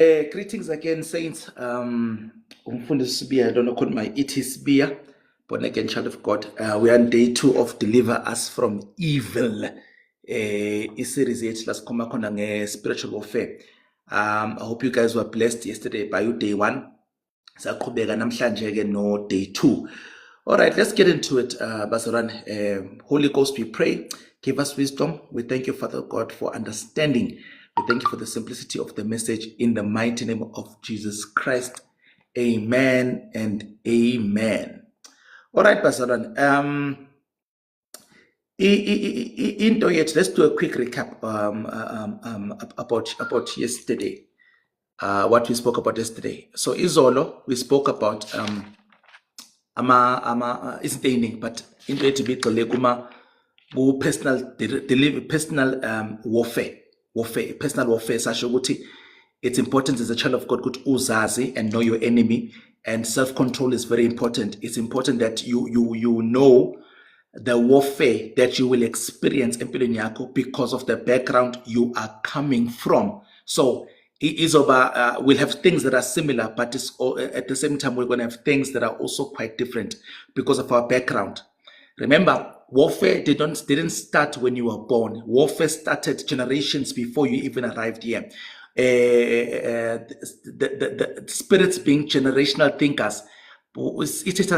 Greetings again, saints. Umfundisi Sibiya, I don't know, call my it is Sibiya, born again child of God. We are on day 2 of Deliver Us from Evil. Series yethu la sikhuluma khona nge-spiritual warfare. I hope you guys were blessed yesterday by your day 1. Saqhubeka namhlanje ke no day 2. All right, let's get into it, Basaran. Holy Ghost, we pray. Give us wisdom. We thank you, Father God, for understanding. We thank you for the simplicity of the message in the mighty name of Jesus Christ. Amen and amen. All right, Basaran. Let's do a quick recap about yesterday. What we spoke about yesterday. So, Izolo, we spoke about isitaining, but into it to be personal warfare. Personal warfare. It's important as a child of God to uzazi and know your enemy, and self-control is very important. It's important that you know the warfare that you will experience empilweni yakho because of the background you are coming from. So we'll have things that are similar, but at the same time we're going to have things that are also quite different because of our background. Remember, warfare didn't start when you were born. Warfare started generations before you even arrived here. The spirits being generational thinkers, it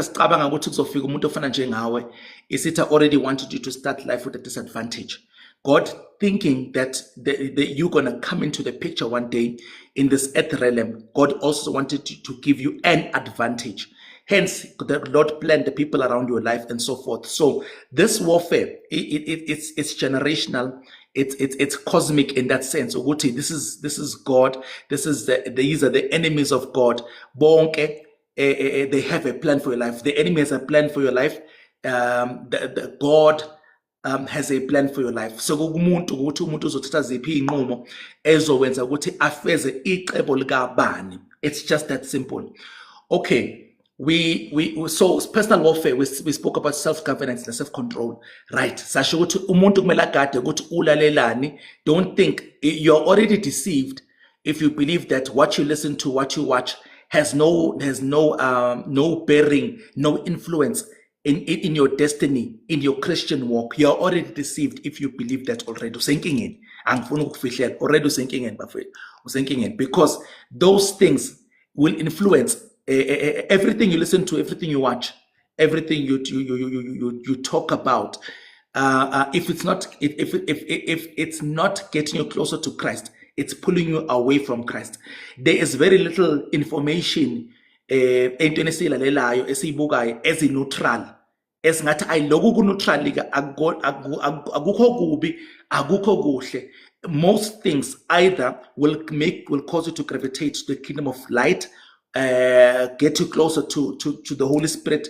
already wanted you to start life with a disadvantage. God thinking that you're going to come into the picture one day in this earth realm, God also wanted to give you an advantage. Hence, the Lord planned the people around your life and so forth. So this warfare, it's generational. It's cosmic in that sense. This is God. These are the enemies of God. Bonke, they have a plan for your life. The enemy has a plan for your life. The God has a plan for your life. So umuntu uzothatha ziphi inqumo ezowenza ukuthi afeze icebo likabani. It's just that simple. Okay. So personal warfare, we spoke about self-governance and self-control, right? Sasho ukuthi umuntu kumele agade ukuthi ulalelani. Don't think you're already deceived if you believe that what you listen to, what you watch has no bearing, no influence in your destiny, in your Christian walk. You're already deceived if you believe that already. Usenkingeni. Angifuni ukufihlela, already usenkingeni bafowethu. Usenkingeni, because those things will influence everything you listen to, everything you watch, everything you talk about. If it's not getting you closer to Christ, it's pulling you away from Christ. There is very little information entweni esilalelayo esiyibukayo ezi-neutral esingathi ayiloku ku-neutral lika akukho kubi akukho kuhle. Most things either will cause you to gravitate to the kingdom of light, get you closer to the Holy Spirit,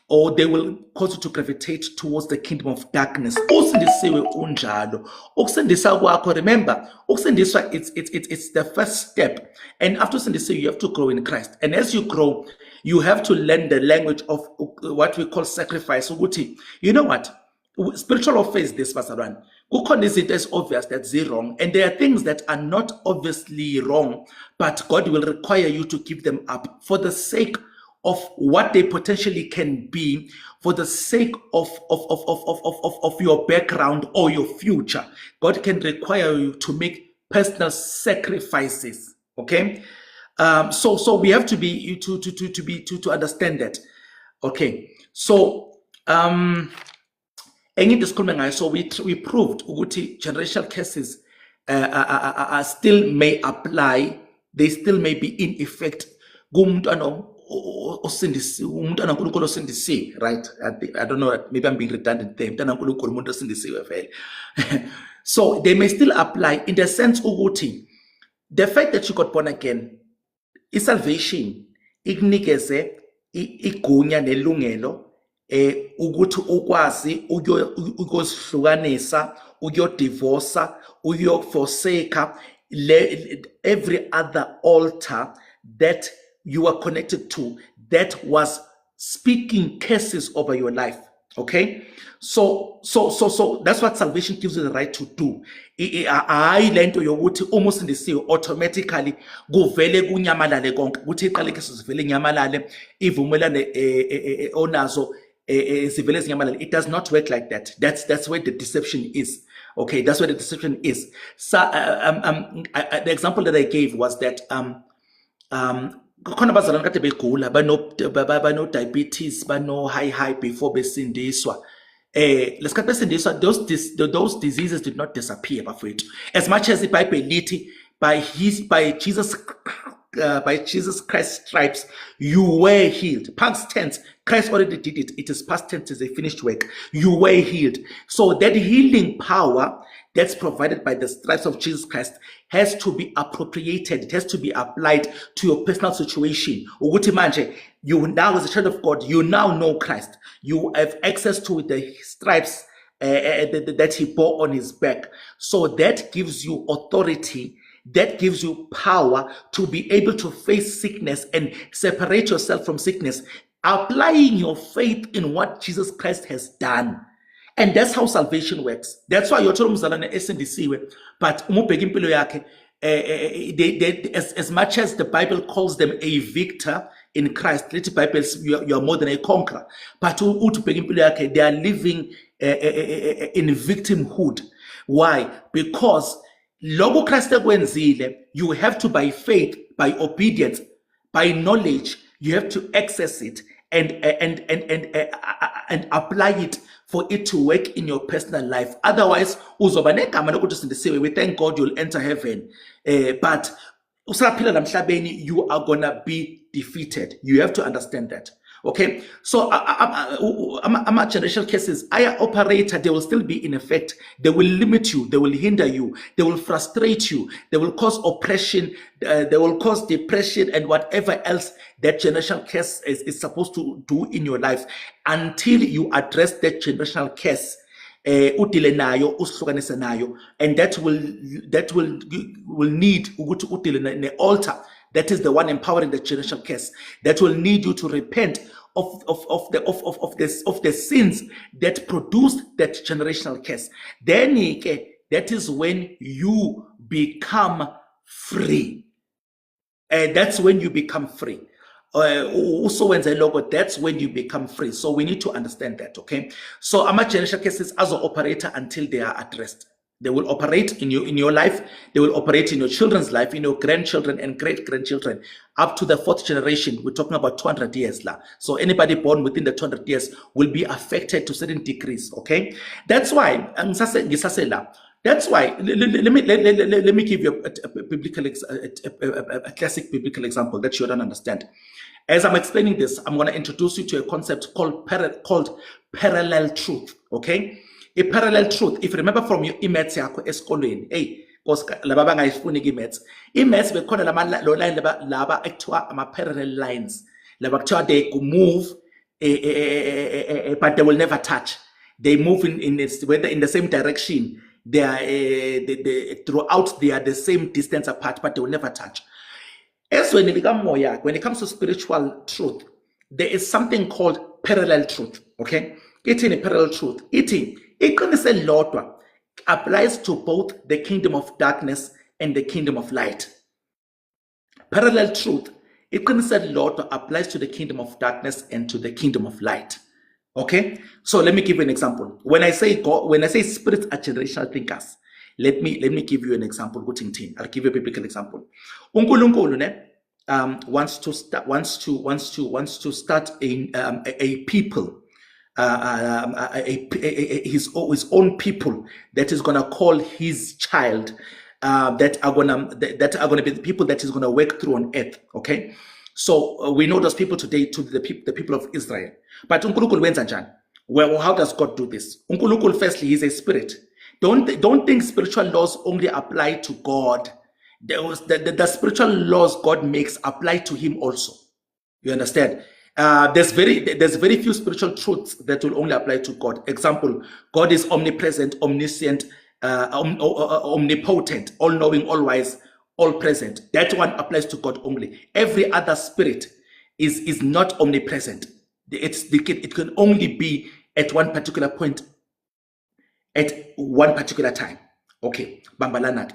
or they will cause you to gravitate towards the kingdom of darkness. Usindisiwe unjalo. Ukusindisa kwakho, remember, ukusindiswa it's the first step. And after usindisiwe, you have to grow in Christ. And as you grow, you have to learn the language of what we call sacrifice. Uguti, you know what? Spiritual warfare is this, Pastor Ran. It is obvious that's wrong, and there are things that are not obviously wrong, but God will require you to give them up for the sake of what they potentially can be, for the sake of your background or your future. God can require you to make personal sacrifices. Okay, so we have to be to understand that. Okay, so so we proved ukuthi generational curses still may apply. They still may be in effect. Right? I don't know, maybe I'm being redundant there. So they may still apply in the sense ukuthi the fact that you got born again is salvation. Ikunikeze igunya nelungelo ukuthi ukwazi ukuzihlukanisa, ukuyodivorca, ukuyoforsaka every other altar that you are connected to that was speaking curses over your life. Okay, so that's what salvation gives you the right to do. Hayi lento yokuthi uma usindisiwe automatically kuvele kunyamalale konke ukuthi iqaleke sizivele nyamalale ivumelane onazo zivele zinyamalale. It does not work like that. That's where the deception is. Okay, that's where the deception is. So the example that I gave was that khona abazalwane kade begula bano diabetes bano high before besindiswa. Lesikhathi besindiswa, those diseases did not disappear bafowethu, as much as iBhayibheli lithi by Jesus Christ's stripes you were healed. Past tense, Christ already did it. It is past tense, it's a finished work. You were healed. So that healing power that's provided by the stripes of Jesus Christ has to be appropriated. It has to be applied to your personal situation. Ukuthi manje, you now as a child of God, you now know Christ. You have access to the stripes that he bore on his back. So that gives you authority. That gives you power to be able to face sickness and separate yourself from sickness, applying your faith in what Jesus Christ has done. And that's how salvation works. That's why you're told umzalwane esindisiwe, but umubheka impilo yakhe, as much as the Bible calls them a victor in Christ, little Bible, you are more than a conqueror. But they are living in victimhood. Why? Because Logo Christ ekwenzile, you have to, by faith, by obedience, by knowledge, you have to access it and apply it for it to work in your personal life. Otherwise, uzoba negama lokuthi sindisiwe, we thank God you'll enter heaven. But usaphila la emhlabeni, you are gonna be defeated. You have to understand that. Okay, so generational cases, operator, they will still be in effect. They will limit you, they will hinder you, they will frustrate you, they will cause oppression, they will cause depression and whatever else that generational curse is supposed to do in your life until you address that generational curse. Udile nayo, usihlukanise nayo, and that will need ukuthi udile ne altar. That is the one empowering the generational curse. That will need you to repent of the sins that produced that generational curse. Then that is when you become free. That's when you become free. Also when they logo, that's when you become free. So we need to understand that. Okay. So ama generational cases as an operator until they are addressed. They will operate in your life. They will operate in your children's life, in your grandchildren and great-grandchildren, up to the 4th generation. We're talking about 200 years now. So anybody born within the 200 years will be affected to certain degrees. Okay, that's why. That's why. Let me give you a classic biblical example that you don't understand. As I'm explaining this, I'm going to introduce you to a concept called parallel truth. Okay. A parallel truth, if you remember from your imaths yakho esikolweni, because laba bangayifuni imaths, imaths bekhona lo line laba ekuthiwa ama parallel lines, laba kuthiwa they move but they will never touch. They move whether in the same direction. They are throughout they are the same distance apart, but they will never touch. As when it comes to spiritual truth, there is something called parallel truth. Okay, it's in a parallel truth. Iqiniso lodwa applies to both the kingdom of darkness and the kingdom of light. Parallel truth, iqiniso lodwa applies to the kingdom of darkness and to the kingdom of light. Okay, so let me give you an example. When I say God, when I say spirits are generational thinkers, let me give you an example. I'll give you a biblical example. uNkulunkulu wants to start a people. His own people that is gonna call his child, that are gonna be the people that is gonna work through on earth. Okay, so we know those people today to the people of Israel. But uNkulunkulu wenza njani? Well, how does God do this? uNkulunkulu, firstly, he's a spirit. Don't think spiritual laws only apply to God. The spiritual laws God makes apply to him also. You understand? There's very few spiritual truths that will only apply to God. Example, God is omnipresent, omniscient, omnipotent, all-knowing, all-wise, all-present. That one applies to God only. Every other spirit is not omnipresent. It can only be at one particular point, at one particular time. Okay, bambalana.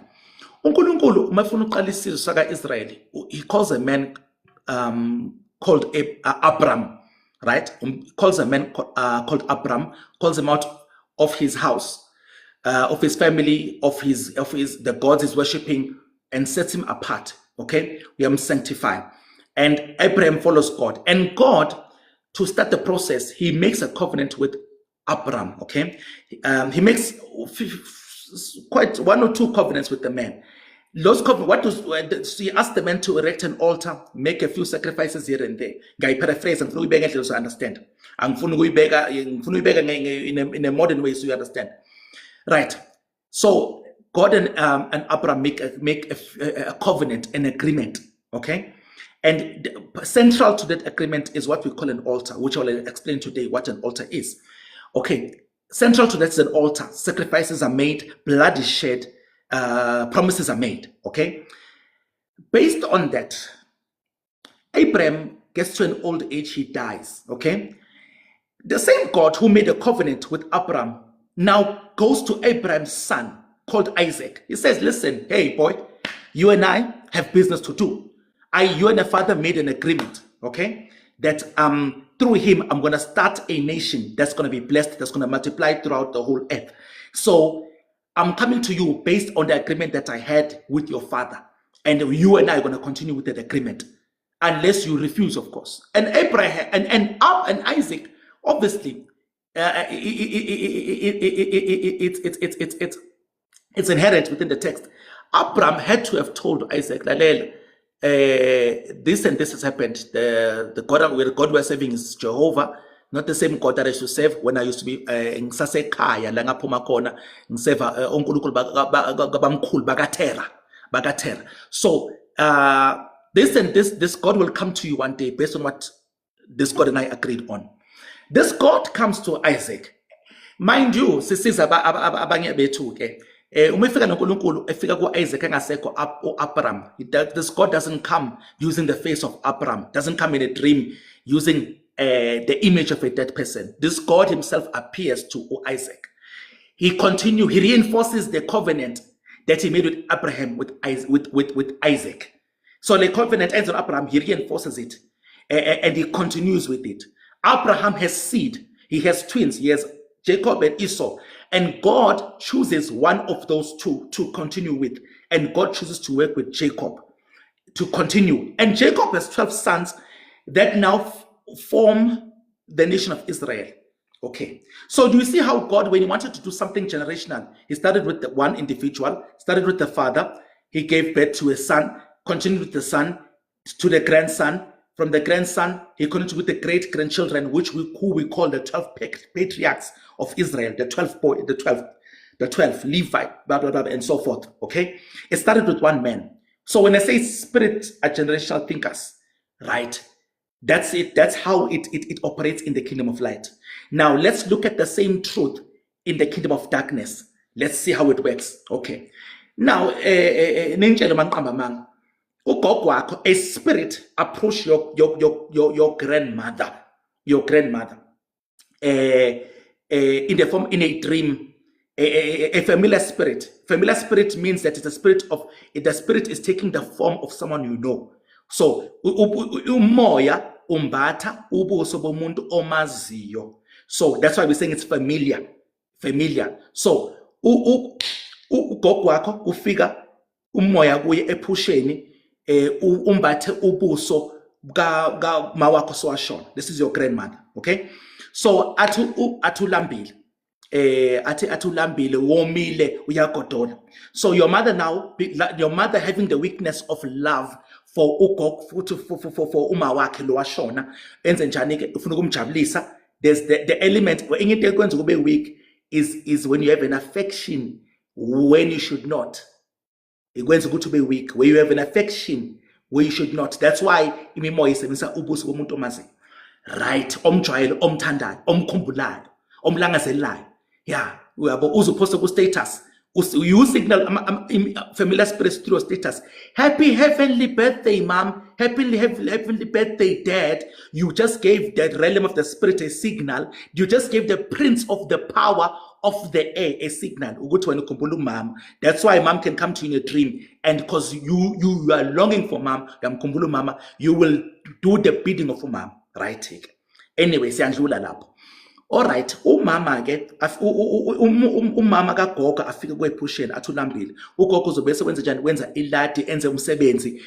uNkulunkulu mafuna uqala isizwe saka-Israyeli, he calls a man called Abram, right? Calls a man called Abram, calls him out of his house, of his family, of the gods he's worshiping, and sets him apart. Okay, we are sanctified, and Abraham follows God, and God, to start the process, he makes a covenant with Abram. Okay, he makes quite one or two covenants with the man. Those covenants, he asked the man to erect an altar, make a few sacrifices here and there. Guy paraphrase and so understand. In a modern way, so you understand. Right. So God and Abraham make a covenant, an agreement. Okay. And central to that agreement is what we call an altar, which I will explain today what an altar is. Okay. Central to that is an altar. Sacrifices are made, blood is shed, promises are made. Okay. Based on that, Abraham gets to an old age, he dies. Okay. The same God who made a covenant with Abraham now goes to Abraham's son called Isaac. He says, listen, hey boy, you and I have business to do. You and the father made an agreement, okay, that through him, I'm going to start a nation that's going to be blessed, that's going to multiply throughout the whole earth. So I'm coming to you based on the agreement that I had with your father. And you and I are going to continue with that agreement. Unless you refuse, of course. And Abraham and Isaac, obviously, it's inherent within the text. Abraham had to have told Isaac, this and this has happened. The God we're serving is Jehovah, not the same God that I used to serve when I used to be in Sasekaya, Langaphuma khona, ngiseva onkulunkulu babamkhulu bakatera. So this and this God will come to you one day based on what this God and I agreed on. This God comes to Isaac. Mind you, sisiza abanye bethu ke. Uma efika noNkulunkulu efika ku-Isaac engasekho Abraham. This God doesn't come using the face of Abraham, doesn't come in a dream using the image of a dead person. This God himself appears to Isaac. He reinforces the covenant that he made with Abraham with Isaac. So the covenant ends on Abraham, he reinforces it and he continues with it. Abraham has seed, he has twins, he has Jacob and Esau. And God chooses one of those two to continue with. And God chooses to work with Jacob to continue. And Jacob has 12 sons that now form the nation of Israel. Okay. So do you see how God, when he wanted to do something generational, he started with the one individual, started with the father, he gave birth to a son, continued with the son, to the grandson. From the grandson, he continued with the great-grandchildren, who we call the 12 patriarchs of Israel, the 12 Levi, blah, blah, blah, and so forth, okay? It started with one man. So when I say spirit are generational thinkers, right, that's it. That's how it operates in the kingdom of light. Now, let's look at the same truth in the kingdom of darkness. Let's see how it works, okay? Now, a spirit approach your grandmother, in a dream, a familiar spirit. Familiar spirit means that it's a spirit the spirit is taking the form of someone you know. So umoya umbata ubuso bomuntu omaziyo. So that's why we're saying it's familiar. So ugogo wakho ufika umoya kuye ephusheni umbathe ubuso ka mawakho sowashona. This is your grandmother, okay? So atulambile atulambile womile uyagodola. So your mother now, your mother having the weakness of love for for uma wakhe lo washona, enze njani ke ufuna ukumjabulisa. There's the element where into ekwenza kube weak is when you have an affection when you should not. Ikwenza ukuthi ube weak where you have an affection where you should not. That's why imimoya isebenzisa ubuso bomuntu omazi, right, omjwayelo, omthandayo, omkhumbulayo, omlangazelayo. Yeah, uyabo uzuphosta ku status You signal familiar spirits through your status. Happy heavenly birthday, mom. Happy heavenly birthday, dad. You just gave that realm of the spirit a signal. You just gave the prince of the power of the air a signal. Mom. That's why mom can come to you in a dream. And because you are longing for mom, mama, you will do the bidding of mom. Right? Anyway, siyandlula lapho. Alright, umama ke umama kagogo afike kwephusheni athi ulambile. Ugogo uzobe sewenza njani? Wenza iladi enze umsebenzi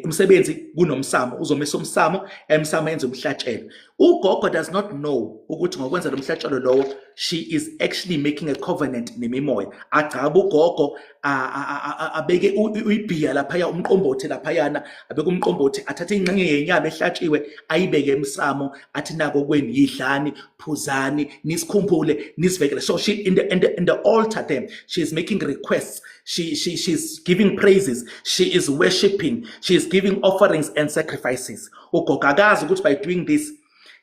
umsebenzi kunomsamo uzomisa umsamo emsamo enze umhlatshelo. Ugogo does not know ukuthi ngokwenza lo mhlatshelo lowo she is actually making a covenant nemimoya. Agcaba ugogo abeke uyibhiya lapha umqombothi laphayana abeke umqombothi athathe ingxenye yenyama ehlatshiwe ayibeke emsamo athi nako kweni yidlani phuzani nisikhumbule nisivekele. So she in the altar there she is making requests, she's giving praises, she is worshiping, she is giving offerings and sacrifices. Ugogo akazi ukuthi by doing this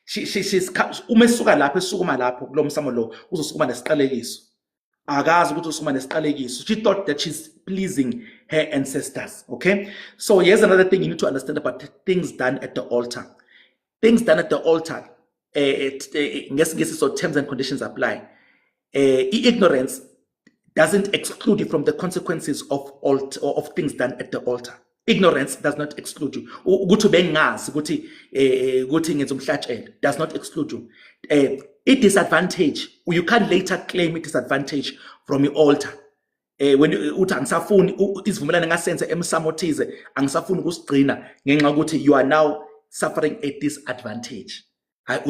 she's umesuka lapho esukuma lapho kulo msamo lo uzosukuma nesiqalekiso. Akazi ukuthi usukuma nesiqalekiso. She thought that she's pleasing her ancestors. Okay, so here's another thing you need to understand about things done at the altar. Things done at the altar, so terms and conditions apply. Ignorance doesn't exclude you from the consequences of things done at the altar. Ignorance does not exclude you. Does not exclude you. It disadvantage. You can't later claim it disadvantage from your altar. When you are now suffering a disadvantage. You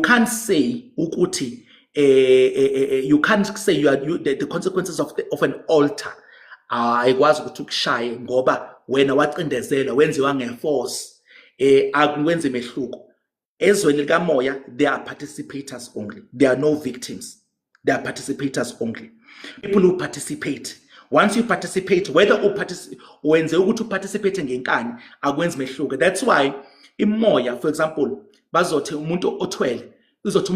can't say ukuthi you can't say the consequences of an altar ayikwazi ukuthi ukushaye ngoba wena wacindezela wenziwa ngeforce akwenze mehluko. Ezweni likamoya there are participators only, there are no victims, there are participators only, people who participate. Once you participate, whether wenze ukuthi uparticipate ngenkani akwenzi mehluko. That's why imoya, for example, bazothi umuntu othwele uzothi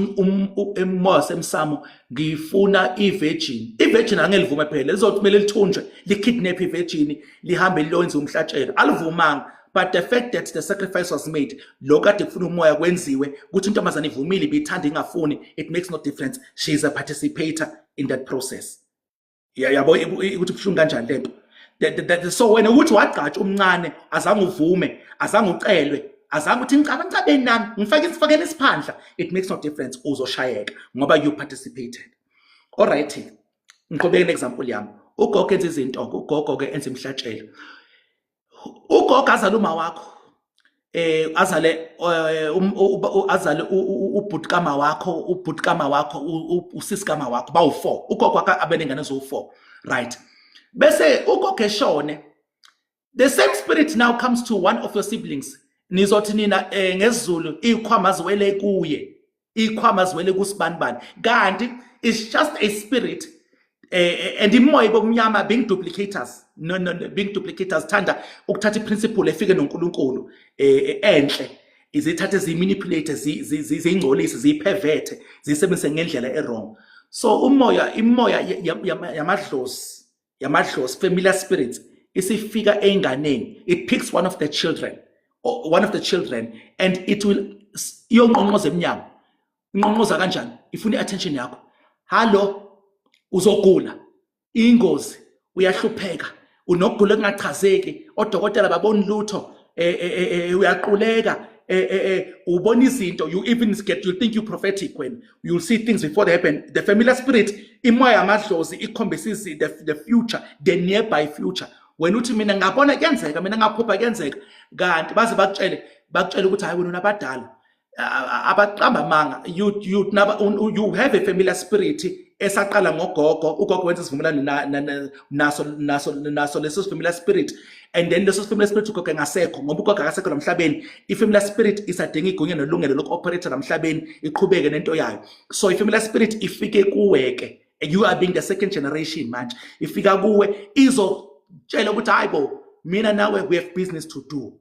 emoya semsamo ngifuna ivirgin. Ivirgin angelivume phela lizothi kumele lithunjwe likidnap ivirgin lihambe liyenze umhlatshelo alivumanga. But the fact that the sacrifice was made, lokade kufuna umoya kwenziwe ukuthi intombazane ivumile ibithanda ingafuni, it makes no difference. She is a participator in that process. Yabo ukuthi kushunga kanjani lento. So wena ukuthi wagqatsha umncane azange uvume, azange ucelwe, azange uthi ngicabeni nami ngifakele isiphandla, it makes no difference, uzoshayeka ngoba you participated. Alright, ngiqhubeke ne-example yami. Ugogo enza izinto, ugogo ke enza imhlatshelo. Ugogo azale uma wakho azale ubhutikama wakho usisikama wakho bawu4. Ugogo abanengane ezo4, right? Bese ugogo eshone, the same spirit now comes to one of your siblings. Nizothi nina ngesiZulu ikhwama ziwele kuye, ikhwama ziwele kusibanibani, kanti it's just a spirit. And imoya bomnyama being duplicators, no being duplicators thanda ukuthatha iprinciple efike noNkulunkulu enhle izithathe zimanipulate zingcolise zipervert zisebenzise ngendlela errong. So imoya yamadlozi familiar spirits isifika enganeni, it picks one of the children and it will iyonqonqoza emnyango. Inqonqoza kanjani? Ifuna attention yakho. Hello, uzogula, ingozi, uyahlupheka, unokugula kungachazeki, odokotela baboni lutho, uyaquleka, ubona izinto, you even you think you prophetic when you'll see things before they happen. The familiar spirit, imoya yamadlozi ikhombisa the future, the nearby future. When uthi mina ngabona kuyenzeka, mina ngaphupha kuyenzeka, kanti baze bakutshele ukuthi hayi wena unabadala. Abaqamba manga, you have a familiar spirit esaqala ngogogo, ugogo wenza isivumelano naso leso familiar spirit, and then leso familiar spirit ugogo engasekho ngoba ugogo akasekho emhlabeni. Ifamiliar spirit isadinga igunya nolungelo lokuoperate emhlabeni iqhubeke nento yayo. So ifamiliar spirit ifike kuweke, you are being the second generation manje, ifika kuwe izotshela ukuthi hayibo mina nawe we have business to do.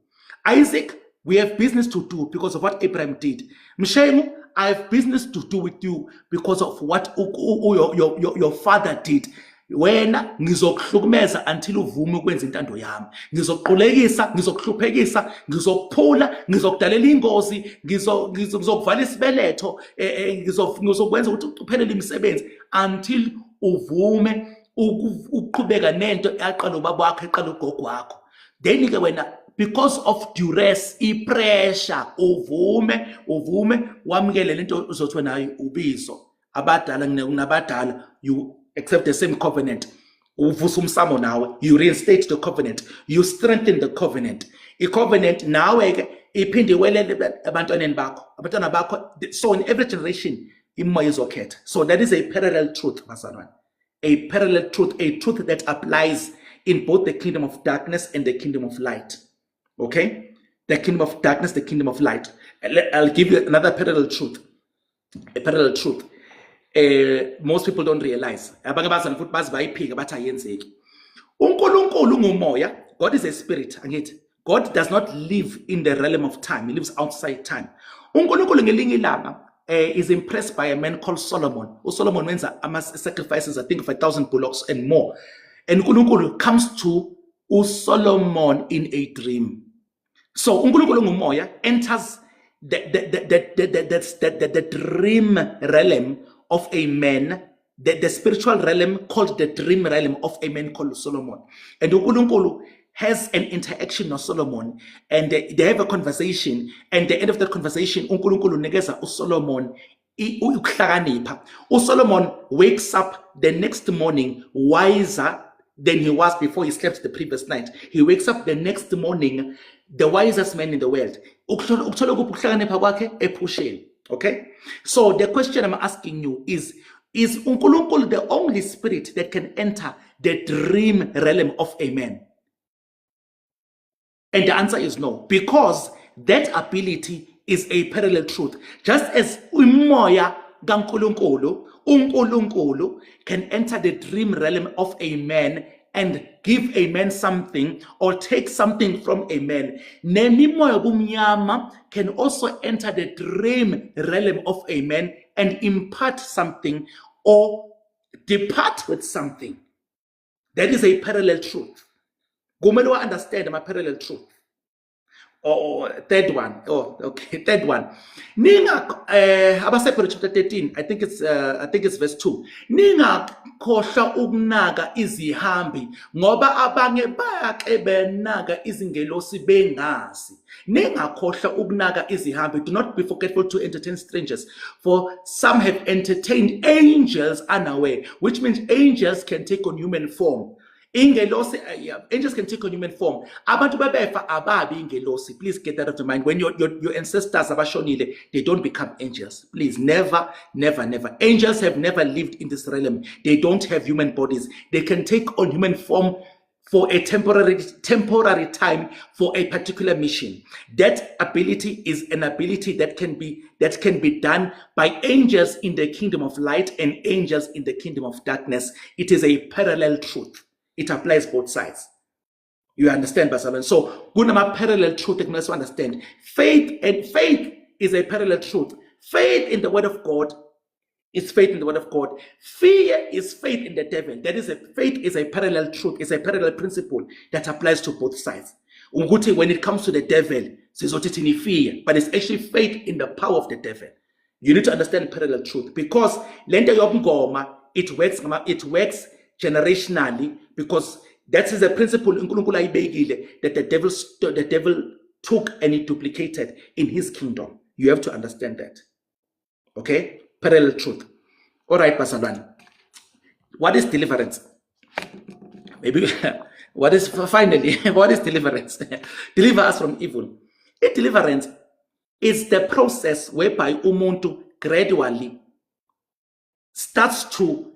Isaac, we have business to do because of what Abraham did. Mshemu I have business to do with you because of what your father did. Wena ngizokuhlukumeza until uvume ukwenza intando yami. Ngizokuqulekisa, ngizokuhluphekisa, ngizokuphula, ngizokudalela ingozi, ngizokuvala isibeletho, ngizokwenza ukuthi uqhuphelele imisebenzi until uvume ukuqhubeka nento yaqala ubaba wakho eqala ugogo wakho. Then ke wena because of duress, pressure, uvume wamukele lento uzothi wena ubizo. Abadala nginabadala, you accept the same covenant. Uvusa umsamo nawe, you reinstate the covenant, you strengthen the covenant. I-covenant nawe ke iphinde welele abantwaneni bakho, abantwana bakho. So in every generation imoya izokhetha. So that is a parallel truth, bazalwane. A parallel truth, a truth that applies in both the kingdom of darkness and the kingdom of light. Okay? The kingdom of darkness, the kingdom of light. I'll give you another parallel truth. A parallel truth. Most people don't realize. God is a spirit. God does not live in the realm of time. He lives outside time. Is impressed by a man called Solomon. Solomon means sacrifices, I think, of 1,000 bullocks and more. And uNkulunkulu comes to Solomon in a dream. So uNkulunkulu ngumoya enters the dream realm of a man, the spiritual realm called the dream realm of a man called Solomon. And uNkulunkulu has an interaction with Solomon, and they have a conversation, and at the end of that conversation, uNkulunkulu nikeza uSolomon ukuhlakanipha. uSolomon wakes up the next morning wiser than he was before he slept the previous night. He wakes up the next morning the wisest man in the world. Okay? So the question I'm asking you is uNkulunkulu the only spirit that can enter the dream realm of a man? And the answer is no, because that ability is a parallel truth. Just as umoya uNkulunkulu can enter the dream realm of a man and give a man something or take something from a man, nemimoya bumnyama can also enter the dream realm of a man and impart something or depart with something. That is a parallel truth. Gumelo understand my parallel truth. Third one. Third one. Ninga Abasepere chapter 13, I think it's verse 2. Ninga khohla ukunaka izihambi ngoba abanye bake benaga izingelosi bengazi. Ninga khohla ukunaka izihambi. Do not be forgetful to entertain strangers, for some have entertained angels unaware, which means angels can take on human form. Ingelosi, angels can take on human form. Abantu babefa ababi ingelosi. Please get that out of mind. When your ancestors abashonile, they don't become angels. Please, never, never, never. Angels have never lived in this realm. They don't have human bodies. They can take on human form for a temporary time for a particular mission. That ability is an ability that can be done by angels in the kingdom of light and angels in the kingdom of darkness. It is a parallel truth. It applies both sides. You understand, Basalan? So, gunama parallel truth, you must understand. Faith is a parallel truth. Faith in the word of God is faith in the word of God. Fear is faith in the devil. Faith is a parallel truth. It's a parallel principle that applies to both sides. When it comes to the devil, fear, but it's actually faith in the power of the devil. You need to understand parallel truth, because it works generationally, because that is a principle in that the devil took and he duplicated in his kingdom. You have to understand that. Okay? Parallel truth. All right, Pastor. What is deliverance? Maybe what is deliverance? Deliver us from evil. Deliverance is the process whereby umuntu gradually starts to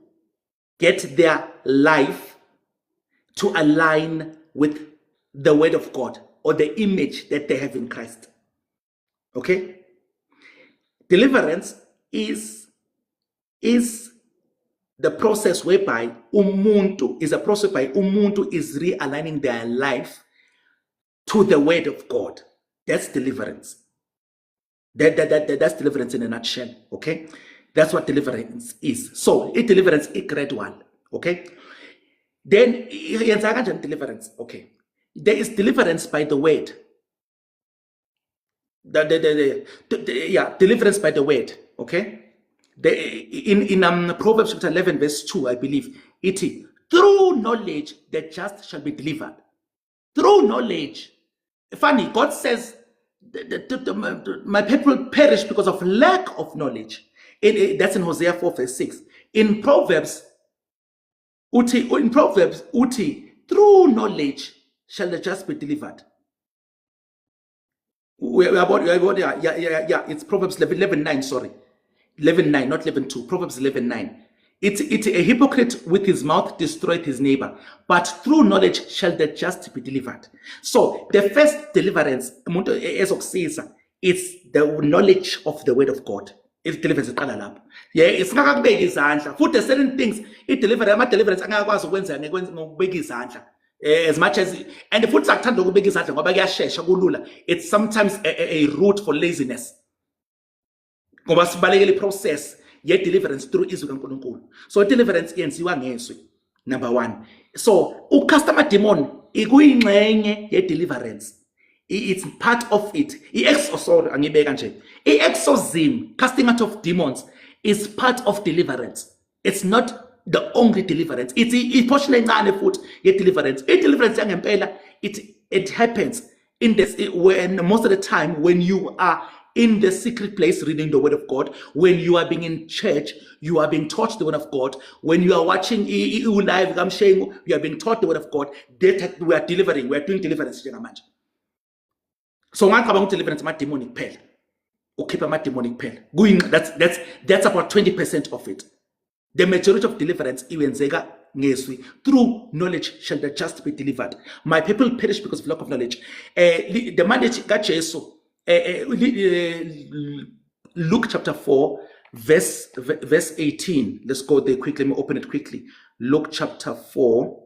get their life to align with the word of God or the image that they have in Christ. Okay? Deliverance is the process whereby umuntu is realigning their life to the word of God. That's deliverance. That's deliverance in a nutshell. Okay, that's what deliverance is. So deliverance is gradual. Okay, then deliverance. Okay, there is deliverance by the word. Deliverance by the word. Okay, in Proverbs chapter 11 verse 2, I believe it is through knowledge the just shall be delivered. Through knowledge. Funny, God says my people perish because of lack of knowledge. That's in Hosea 4 verse 6. In Proverbs, through knowledge shall the just be delivered. It's Proverbs 11:9, sorry. 11:9, not 11:2. Proverbs 11:9. It's a hypocrite with his mouth destroyed his neighbor, but through knowledge shall the just be delivered. So the first deliverance, is the knowledge of the word of God. It's deliverance iqala lapho. Yeah, it's ngakakubeka izandla. Futhi certain things, deliverance angakwazi ukwenza ngokubeka izandla. As much as, and futhi akuthanda ukubeka izandla ngoba kuyashesha kulula. It's sometimes a route for laziness. Ngoba sibalekele process ye deliverance through izwi kaNkulunkulu. So deliverance yenziwa ngezwi. Number one. So customer demon ikuyingxenye ye deliverance. It's part of it. Exorcism, casting out of demons, is part of deliverance. It's not the only deliverance. It's portion foot ye deliverance. Deliverance it happens in this when most of the time when you are in the secret place reading the word of God, when you are being in church, you are being taught the word of God. When you are watching live, I'm saying you are being taught the word of God. That we are delivering, we are doing deliverance. So one about deliverance, my demonic pell. Okay, my demonic pell. That's about 20% of it. The majority of deliverance, even zega ngeswi, through knowledge shall the just be delivered. My people perish because of lack of knowledge. The mandate got Jesus. Luke chapter 4, verse 18. Let's go there quickly. Let me open it quickly. Luke chapter 4,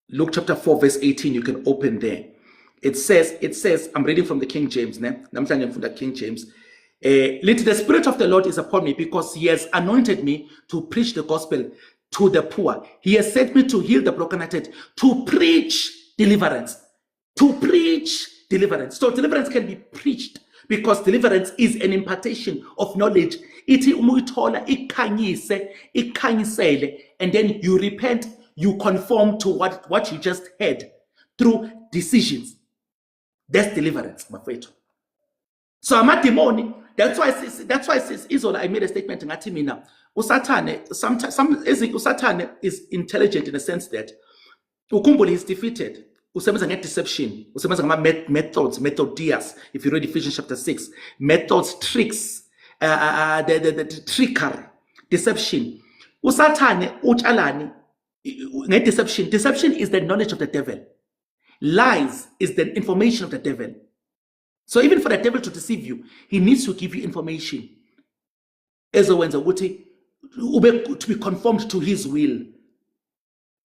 verse 18. You can open there. It says, I'm reading from the King James. I'm saying from the King James. The Spirit of the Lord is upon me because He has anointed me to preach the gospel to the poor. He has sent me to heal the brokenhearted, to preach deliverance. To preach deliverance. So deliverance can be preached because deliverance is an impartation of knowledge. And then you repent, you conform to what you just heard through decisions. That's deliverance, my friend. So I'm at demoni. That's why Izola, I made a statement in Atimina. Usatane is intelligent in the sense that Ukumbuli is defeated. Usebenza nge-deception. Usebenza methods, methodias. If you read Ephesians chapter 6, methods, tricks, the trickery, deception. Usatane utshalani nge-deception. Deception is the knowledge of the devil. Lies is the information of the devil. So even for the devil to deceive you, he needs to give you information. To be conformed to his will.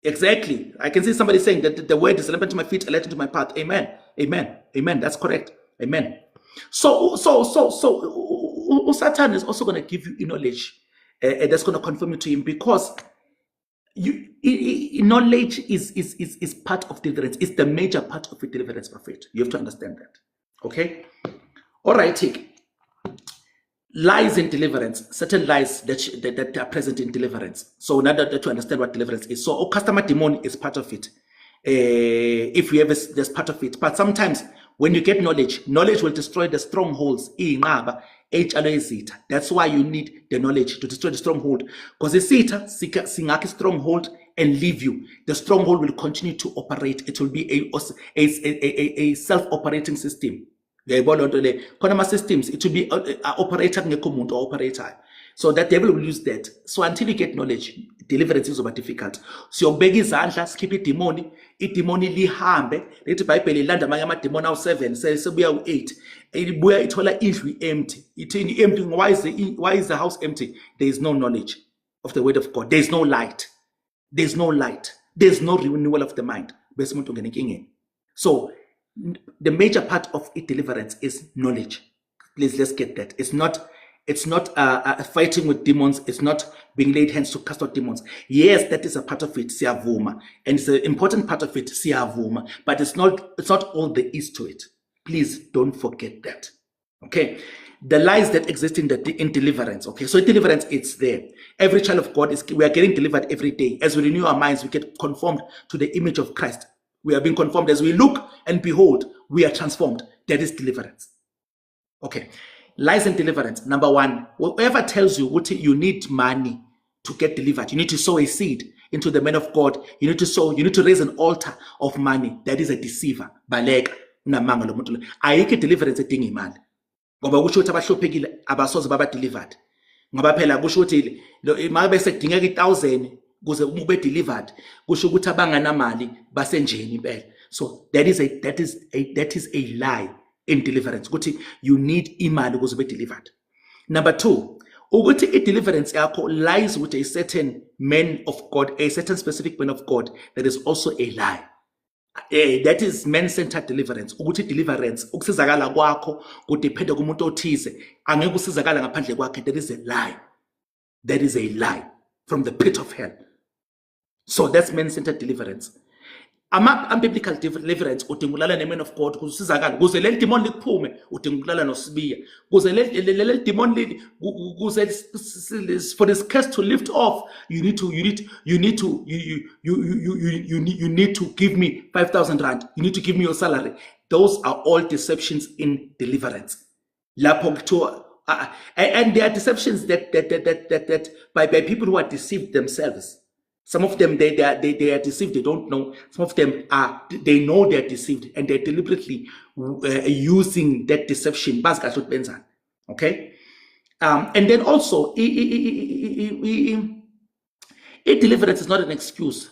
Exactly. I can see somebody saying that the word is a lamp unto my feet, a light unto my path. Amen. Amen. Amen. That's correct. Amen. So Satan is also going to give you knowledge that's going to confirm it to him because knowledge is part of deliverance. It's the major part of the deliverance, prophet. You have to understand that. Okay? All right, take. Lies in deliverance, certain lies that are present in deliverance. So now that you understand what deliverance is. So customer demon is part of it. If we have there's part of it. But sometimes when you get knowledge will destroy the strongholds. That's why you need the knowledge to destroy the stronghold. Because the sita singaki stronghold and leave you. The stronghold will continue to operate. It will be a self-operating system. Systems, it will be operator or operator. So that devil will use that. So until you get knowledge, deliverance is over difficult. So your beg is skip it demoni lihambe. Let Bible land among demon now 7, says we are 8. It will empty. It empty. Why is the house empty? There is no knowledge of the word of God. There is no light. There's no light. There's no renewal of the mind. So the major part of deliverance is knowledge. Please, let's get that. It's not fighting with demons. It's not being laid hands to cast out demons. Yes, that is a part of it, siyavuma, and it's an important part of it, siyavuma, but it's not all there is to it. Please don't forget that. Okay, the lies that exist in deliverance. Okay, so deliverance, it's there. Every child of God we are getting delivered every day. As we renew our minds, we get conformed to the image of Christ. We are being conformed. As we look and behold, we are transformed. That is deliverance. Okay, lies and deliverance. Number one, whoever tells you what you need money to get delivered, you need to sow a seed into the man of God. You need to raise an altar of money. That is a deceiver. Baleka unamanga lo muntu. Ayikho deliverance edinga imali. Ngoba kusho ukuthi abahlophekile abasoze baba delivered. Ngoba phela kusho ukuthi mabe sekudingeka 1000 kuze ube delivered, kusho ukuthi abanganamali basenjeni impela. So that is a lie in deliverance. Ukuthi you need imali ukuze ube delivered. Number two, ukuthi i-deliverance yakho lies with a certain man of God, a certain specific man of God. That is also a lie. That is man-centered deliverance. Ukuthi deliverance ukusizakala kwakho kudepende kumuntu othize, angeke usizakala ngaphandle kwakhe. That is a lie. That is a lie from the pit of hell. So that's man-centered deliverance. Unbiblical deliverance, udinga ukulala neman of God kuze usizakale, kuze leli demon likuphume, udinga ukulala noSibiya, kuze leli demon kuze for this curse to lift off, you need to give me 5,000 rand, you need to give me your salary. Those are all deceptions in deliverance. And there are deceptions that by people who are deceived themselves. Some of them, they are deceived, they don't know. Some of them they know they're deceived and they're deliberately using that deception. Okay? And then also, deliverance is not an excuse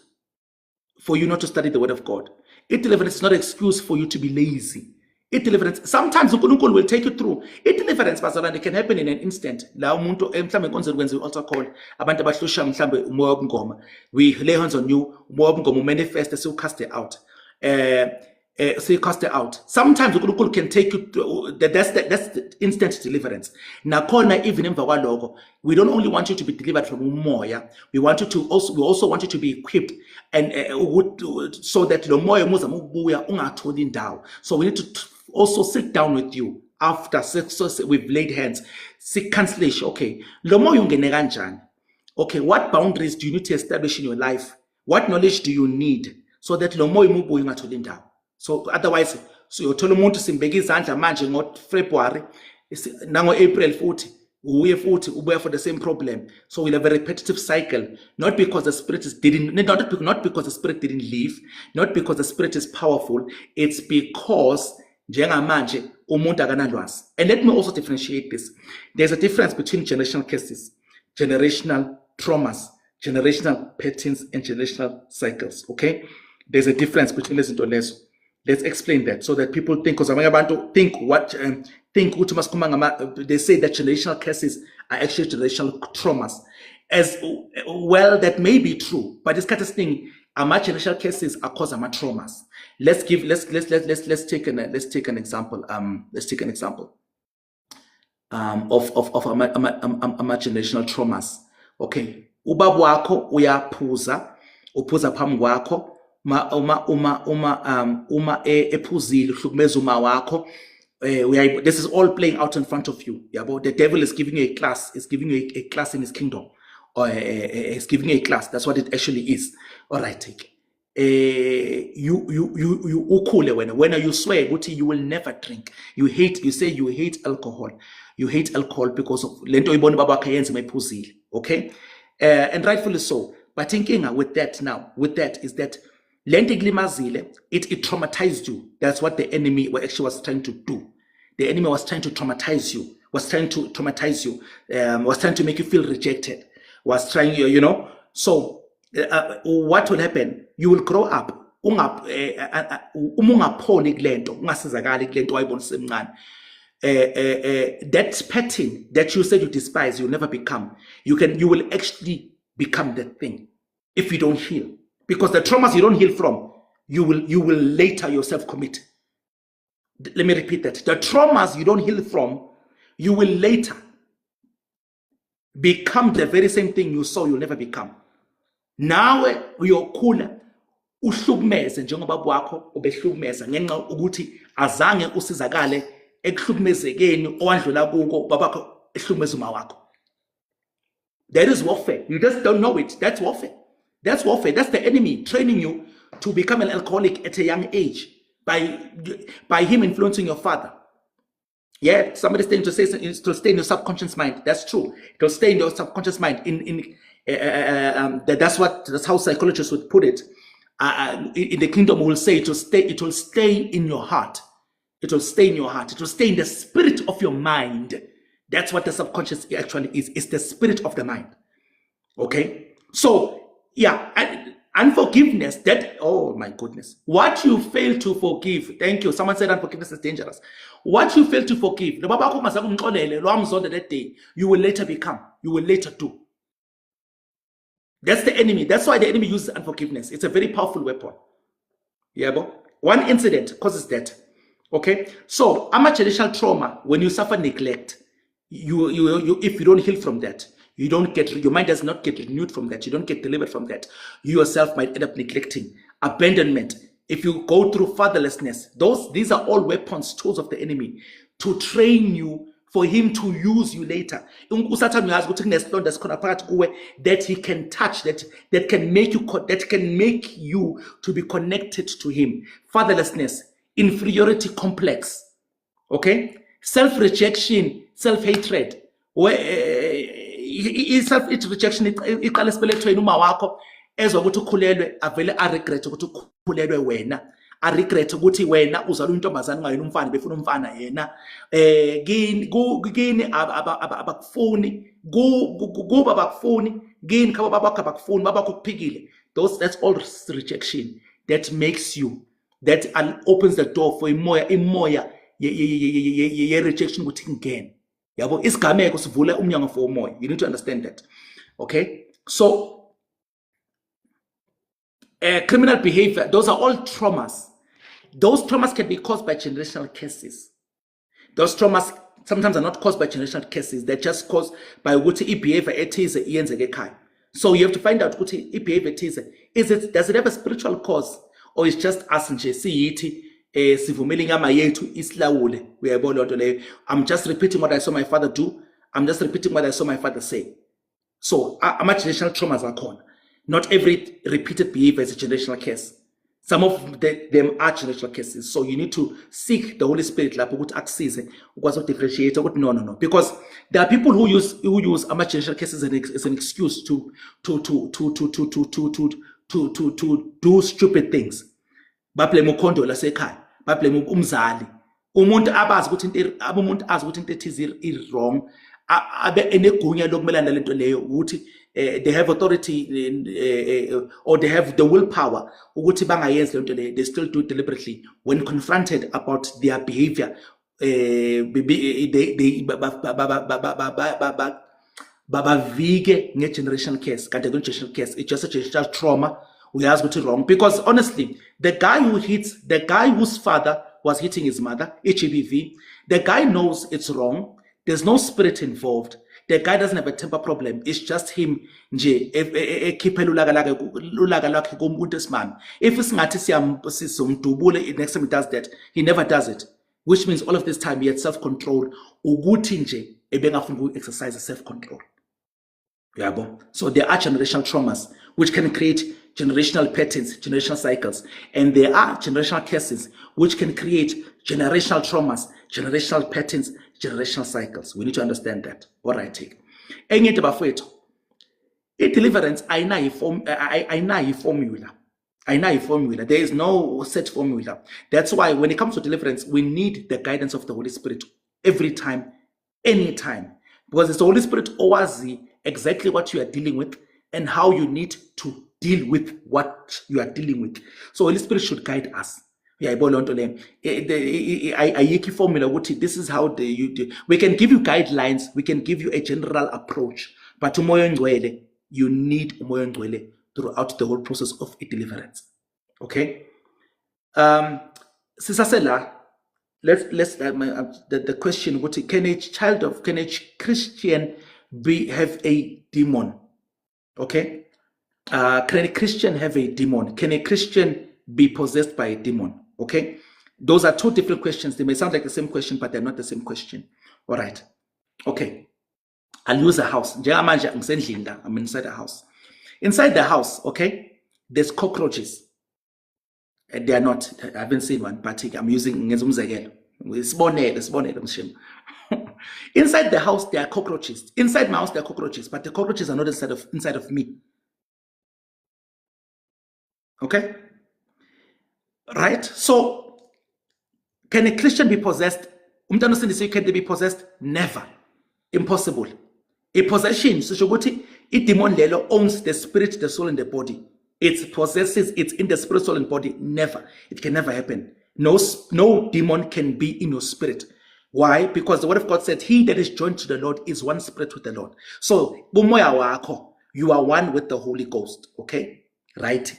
for you not to study the word of God. Deliverance is not an excuse for you to be lazy. Deliverance, sometimes uNkulunkulu will take you through. Deliverance, bazalwane, can happen in an instant. La umuntu mhlambe consequence we altar call abantu abahlusha mhlambe umoya wobungoma. We lay hands on you, umoya wobungoma manifest, so cast it out. So you cast it out. Sometimes uNkulunkulu can take you through. That's the instant deliverance. Nakhona even emva kwaloko, we don't only want you to be delivered from umoya. We also want you to be equipped and so that lo moya muza mubuya ungatholi indawo. So we need to also sit down with you after we've laid hands. See, cancellation. Okay, lo moya ungene kanjani? Okay, what boundaries do you need to establish in your life? What knowledge do you need so that lo moya mubuya ungatholi indawo? So otherwise, so uyothola umuntu simbeka izandla manje ngoFebruary nango April futhi uye futhi ubuya for the same problem. So we'll have a repetitive cycle, not because the spirit not because the spirit didn't leave, not because the spirit is powerful. It's because njengamanje umuntu akanalwazi. And let me also differentiate this. There's a difference between generational cases, generational traumas, generational patterns, and generational cycles. Okay, there's a difference between this and less. Let's explain that so that people think, because they say that generational curses are actually generational traumas. As well, that may be true, but this kind of thing, generational curses are caused by traumas. Let's take an example. Let's take an example of generational traumas. Okay, ubaba wakho uyaphuza, uphuza phambi kwakho. Ephuzile uhlukumeza uma wakho, this is all playing out in front of you. The devil is giving you a class, is giving you a class in his kingdom, or is giving you a class. That's what it actually is. All right, take you ukhule when you swear ukuthi you will never drink. You say you hate alcohol. You hate alcohol because of lento ibona baba wakhe yenza ephuzile. Okay, and rightfully so. But thinking with that is that it traumatized you. That's what the enemy was trying to do. The enemy was trying to traumatize you, was trying to make you feel rejected, was trying, So what will happen? You will grow up. That pattern that you said you despise, you'll never become. You will actually become that thing if you don't heal. Because the traumas you don't heal from, you will later yourself commit. Let me repeat that. The traumas you don't heal from, you will later become the very same thing you saw you'll never become. Nawe uyokhula uhlukumeze njengobaba wakho ubehlukumeza ngenxa ukuthi azange usizakale ekuhlukumezekeni owandlula kuko babakho ehlukumeza uma wakho. That is warfare. You just don't know it. That's warfare. That's warfare. That's the enemy training you to become an alcoholic at a young age by him influencing your father. Yeah, somebody saying to say it will stay in your subconscious mind. That's true. It will stay in your subconscious mind. That's how psychologists would put it. In the kingdom, will say it will stay in your heart. It will stay in your heart. It will stay in the spirit of your mind. That's what the subconscious actually is. It's the spirit of the mind. Okay? So, yeah, unforgiveness, that, oh my goodness. What you fail to forgive, thank you. Someone said unforgiveness is dangerous. What you fail to forgive, that day, you will later become, you will later do. That's the enemy. That's why the enemy uses unforgiveness. It's a very powerful weapon. Yeah, but one incident causes that. Okay? So, generational trauma, when you suffer neglect, if you don't heal from that, your mind does not get renewed from that. You don't get delivered from that. You yourself might end up neglecting, abandonment. If you go through fatherlessness, these are all weapons, tools of the enemy to train you for him to use you later. That he can touch, that can make you to be connected to him. Fatherlessness, inferiority complex, okay, self-rejection, self-hatred. Self-rejection iqala esibelethweni uma wakho ezwa ukuthi ukhulelwe avele regret ukuthi ukhulelwe wena, regret ukuthi wena uzalwa intombazana ngayena umfana befuna umfana yena, kini abakufuni, kuba bakufuni, kini khaba babakho abakufuni, babakho kuphikile. That's all rejection that makes you, that opens the door for imoya ye rejection ukuthi ingene. Yabo isigameko sivula umnyango for umoya. You need to understand that. Okay? So criminal behavior, those are all traumas. Those traumas can be caused by generational curses. Those traumas sometimes are not caused by generational curses. They're just caused by what behavior ethize iyenzeke ekhaya. So you have to find out what behavior ethize. Does it have a spiritual cause, or is just us nje siyithi sivumele inyama yethu isilawule? Uyayibona lonto leyo. I'm just repeating what I saw my father do. I'm just repeating what I saw my father say. So generational traumas are khona. Not every repeated behavior is a generational curse. Some of them are generational cases. So you need to seek the Holy Spirit lapho ukuthi akusize ukwazi differentiate ukuthi no. Because there are people who use generational cases as an excuse to do stupid things. Bablame ukhondo lasekhaya, bablame umzali. Umuntu abazi ukuthi into ethize is wrong, abe enegunya lokumelana lento leyo ukuthi they have authority or they have the willpower ukuthi bangayenzi lento leyo. They still do it deliberately when confronted about their behavior. Babavike nge-generational case, kanti generational case, it's just a generational trauma. We ask what is wrong, because honestly, the guy whose father was hitting his mother, HBV, the guy knows it's wrong. There's no spirit involved. The guy doesn't have a temper problem. It's just him nje ekhiphela ulaga lakhe kumuntu esimami. If it's ngathi siyamdubule, next time he does that, he never does it. Which means all of this time he had self-control. Ukuthi nje ebengafuna exercise self-control. Yabo. So there are generational traumas which can create generational patterns, generational cycles, and there are generational cases which can create generational traumas, generational patterns, generational cycles. We need to understand that. All right, take. Enye bafowethu, deliverance ayinayo formula. There is no set formula. That's why when it comes to deliverance, we need the guidance of the Holy Spirit every time, anytime, because it's the Holy Spirit owazi exactly what you are dealing with and how you need to deal with what you are dealing with. So Holy Spirit should guide us. Yeah, formula. This is how you do. We can give you guidelines. We can give you a general approach. But you need throughout the whole process of a deliverance. Okay. Sisasela The question, what can a Christian have a demon? Okay, can a Christian have a demon? Can a Christian be possessed by a demon? Okay, those are two different questions. They may sound like the same question, but they're not the same question. All right. Okay, I'll use a house. I'm inside a house. Inside the house, okay, there's cockroaches. They are not. I haven't seen one, but I'm using inside the house there are cockroaches. Inside my house there are cockroaches, but the cockroaches are not inside of me. Okay, right? So can a Christian be possessed? Can they be possessed? Never. Impossible. A possession, so it demon lelo owns the spirit, the soul, and the body. It possesses, it's in the spirit, soul, and body. Never. It can never happen. No demon can be in your spirit. Why? Because the word of God said, he that is joined to the Lord is one spirit with the Lord. So, you are one with the Holy Ghost. Okay? Right?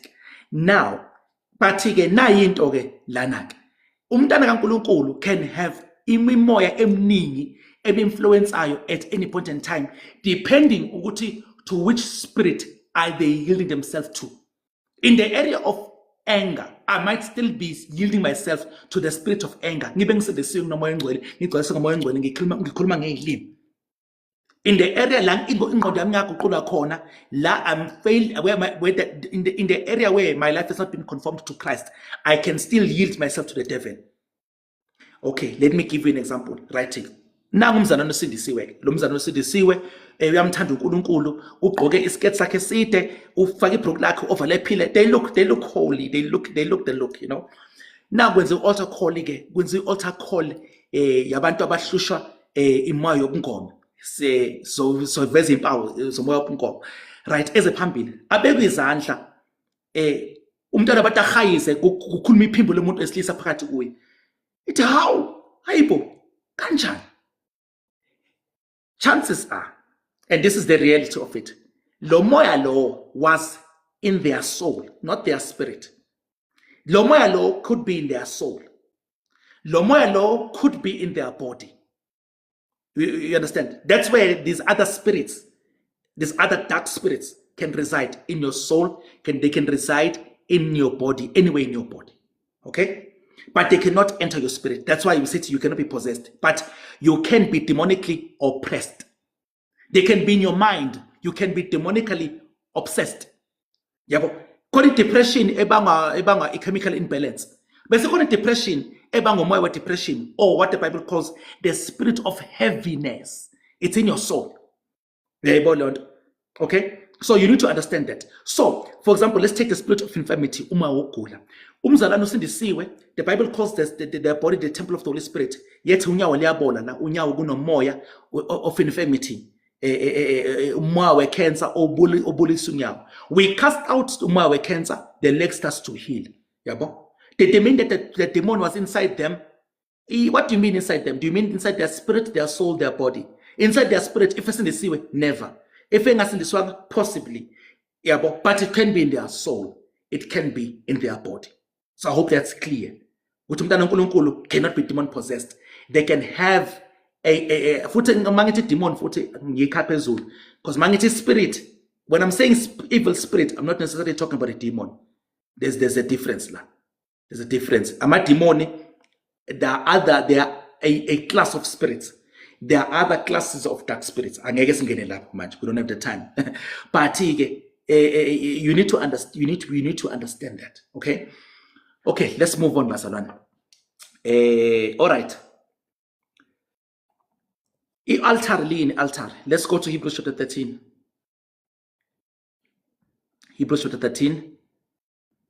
Now, umntana kaNkulunkulu can have imimoya eminingi emi-influenceayo at any point in time, depending ukuthi to which spirit are they yielding themselves to. In the area of anger, I might still be yielding myself to the spirit of anger. In the area in the area where my life has not been conformed to Christ, I can still yield myself to the devil. Okay, let me give you an example. Writing. Nangu umzana onosindisiwe. Lo mzana onosindisiwe uyamthanda uNkulunkulu, ugqoke iskirt sakhe eside, ufake ibrook lakhe overlaphile. They look holy. They look the look, you know. Now kwenza altar call ke, kwenza altar call yabantu abahlushwa imoya yobungoma. So veze impawu zomoya wobungoma. Right, eze phambili. Abekwe izandla umntwana batahayise kukhuluma iphimbo lomuntu esilisa phakathi kuye. Ithi how? Hayibo. Kanjani? Chances are, and this is the reality of it, lo moya lo was in their soul, not their spirit. Lo moya lo could be in their soul. Lo moya lo could be in their body. You understand? That's where these other spirits, these other dark spirits can reside in your soul, they can reside in your body, anywhere in your body. Okay? But they cannot enter your spirit. That's why you said you cannot be possessed. But you can be demonically oppressed. They can be in your mind. You can be demonically obsessed. Yabo. Call it depression, ebanga a chemical imbalance. But call it depression, ebanga moya wa depression, or what the Bible calls the spirit of heaviness. It's in your soul. Lord. Okay? So you need to understand that. So, for example, let's take the spirit of infirmity. The Bible calls the body the temple of the Holy Spirit. Yet unyawo moya of infirmity. Cancer we cast out umoya cancer, the leg starts to heal. They mean that the demon was inside them. What do you mean inside them? Do you mean inside their spirit, their soul, their body? Inside their spirit, if it's in the sea, never. If it's in the swag, possibly. But it can be in their soul. It can be in their body. So I hope that's clear. Cannot be demon possessed. They can have a demon because magnetic spirit. When I'm saying evil spirit, I'm not necessarily talking about a demon. There's a difference. There's a difference. I'm a demon. They are a class of spirits. There are other classes of dark spirits. I guess we don't have the time. But you need to understand. You need to understand that. Okay. Okay. Let's move on, Masalwan. All right. Altar. Let's go to Hebrews chapter 13. Hebrews chapter 13.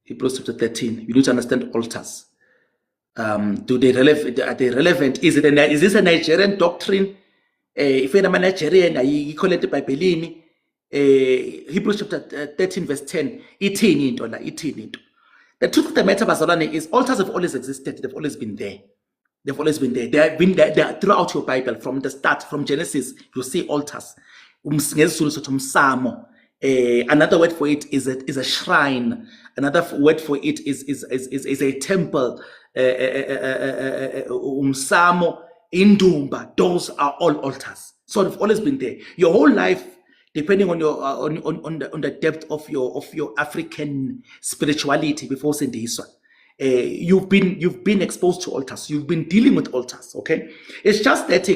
Hebrews chapter 13. You need to understand altars. Are they relevant? Is this a Nigerian doctrine? If you're a Nigerian, you call it Bible. Hebrews chapter 13, verse 10. The truth of the matter, Bazalwane, is altars have always existed. They've always been there. They've always been there. They have been there throughout your Bible. From the start, from Genesis, you see altars. Another word for it is a shrine. Another word for it is a temple. Umsamo, indumba. Those are all altars. So they've always been there. Your whole life, depending on your on the depth of your African spirituality before Sendiswa. You've been exposed to altars. You've been dealing with altars. Okay, it's just that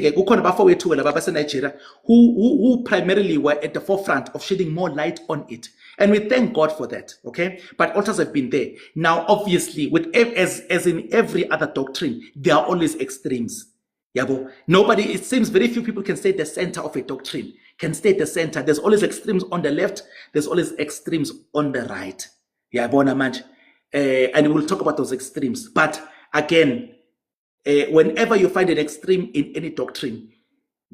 Nigeria who primarily were at the forefront of shedding more light on it, and we thank God for that. Okay, but altars have been there. Now, obviously, with as in every other doctrine, there are always extremes. Yabo, nobody. It seems very few people can stay at the center of a doctrine. Can stay at the center. There's always extremes on the left. There's always extremes on the right. Yabo, Namanj. And we'll talk about those extremes. But again, whenever you find an extreme in any doctrine,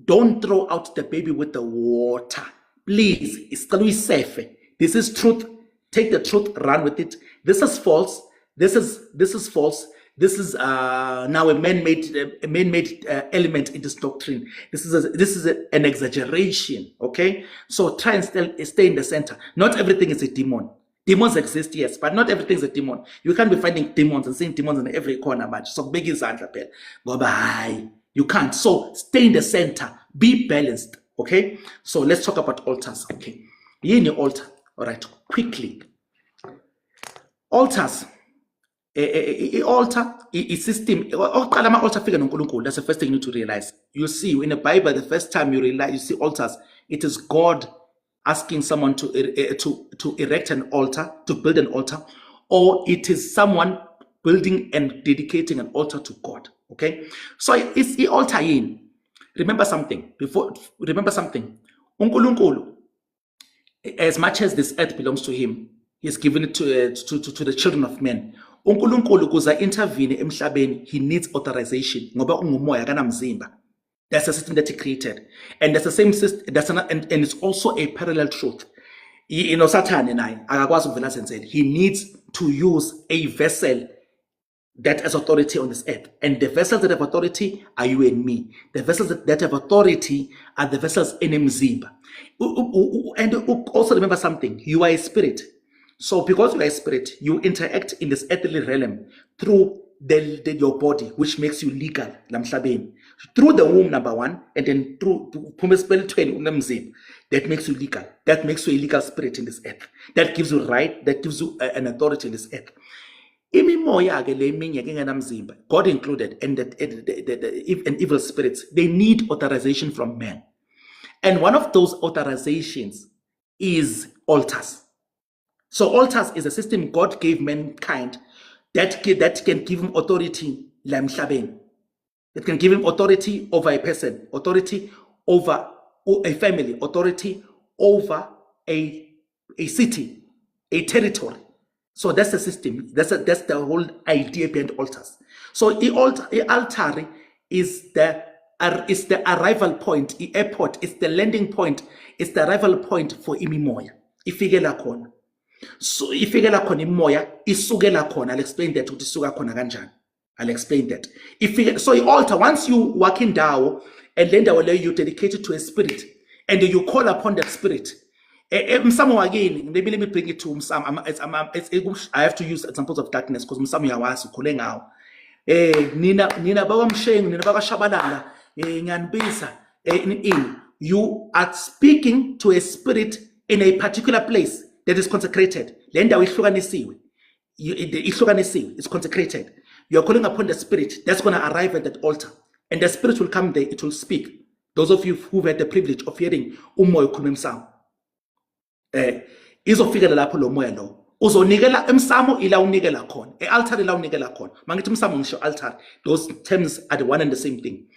don't throw out the baby with the water. Please, it's safe. This is truth. Take the truth, run with it. This is false. This is false. This is now a man-made element in this doctrine. This is an exaggeration. Okay, so try and stay in the center. Not everything is a demon. Demons exist, yes, but not everything is a demon. You can't be finding demons and seeing demons in every corner, but so big is you can't. So stay in the center, be balanced. Okay, so let's talk about altars. Okay, in your altar. All right, quickly. Altars. Altar, a system. Altar figure on. That's the first thing you need to realize. You see in the Bible, the first time you see altars, it is God asking someone to erect an altar, to build an altar, or it is someone building and dedicating an altar to God. Okay, so it's the altar in. Remember something. Unkulunkulu, as much as this earth belongs to him, he's given it to the children of men. Unkulunkulu kuza intervene emhlabeni, he needs authorization. Ngoba ungumoya kanamzimba. That's a system that he created. And that's the same system, and it's also a parallel truth. You know, Satan and I, he needs to use a vessel that has authority on this earth. And the vessels that have authority are you and me. The vessels that have authority are the vessels in Mzimba. And also remember something, you are a spirit. So because you are a spirit, you interact in this earthly realm through your body, which makes you legal, through the womb, number one, and then through that makes you legal. That makes you a legal spirit in this earth. That gives you right, that gives you an authority in this earth. God included, and and evil spirits, they need authorization from men. And one of those authorizations is altars. So altars is a system God gave mankind that can give him authority. It can give him authority over a person, authority over a family, authority over a city, a territory. So that's the system. That's the whole idea behind altars. So the altar is the arrival point, the airport, it's the landing point, it's the arrival point for imimoya. Ifigela khona. So ifigela khona imimoya, isukela khona. I'll explain that ukuthi isuka khona kanjani. I'll explain that. So the altar, once you walk in Dao, and then you dedicate it to a spirit, and you call upon that spirit. Again, maybe let me bring it to I have to use examples of darkness because Msamu yawazi ukhule ngawo. Nina bakamshengu, nina bakashabalala, nganbisa. You are speaking to a spirit in a particular place that is consecrated. Le ndawo ihlukanisiwe. It's consecrated. You are calling upon the spirit that's going to arrive at that altar, and the spirit will come there. It will speak. Those of you who've had the privilege of hearing umoya ukhuluma emsamo, izofika lapho lo moya lo uzonikela emsamo ila unikela khona, altar ila unikela khona. Mangithi emsamo ngisho altar, those terms are the one and the same thing.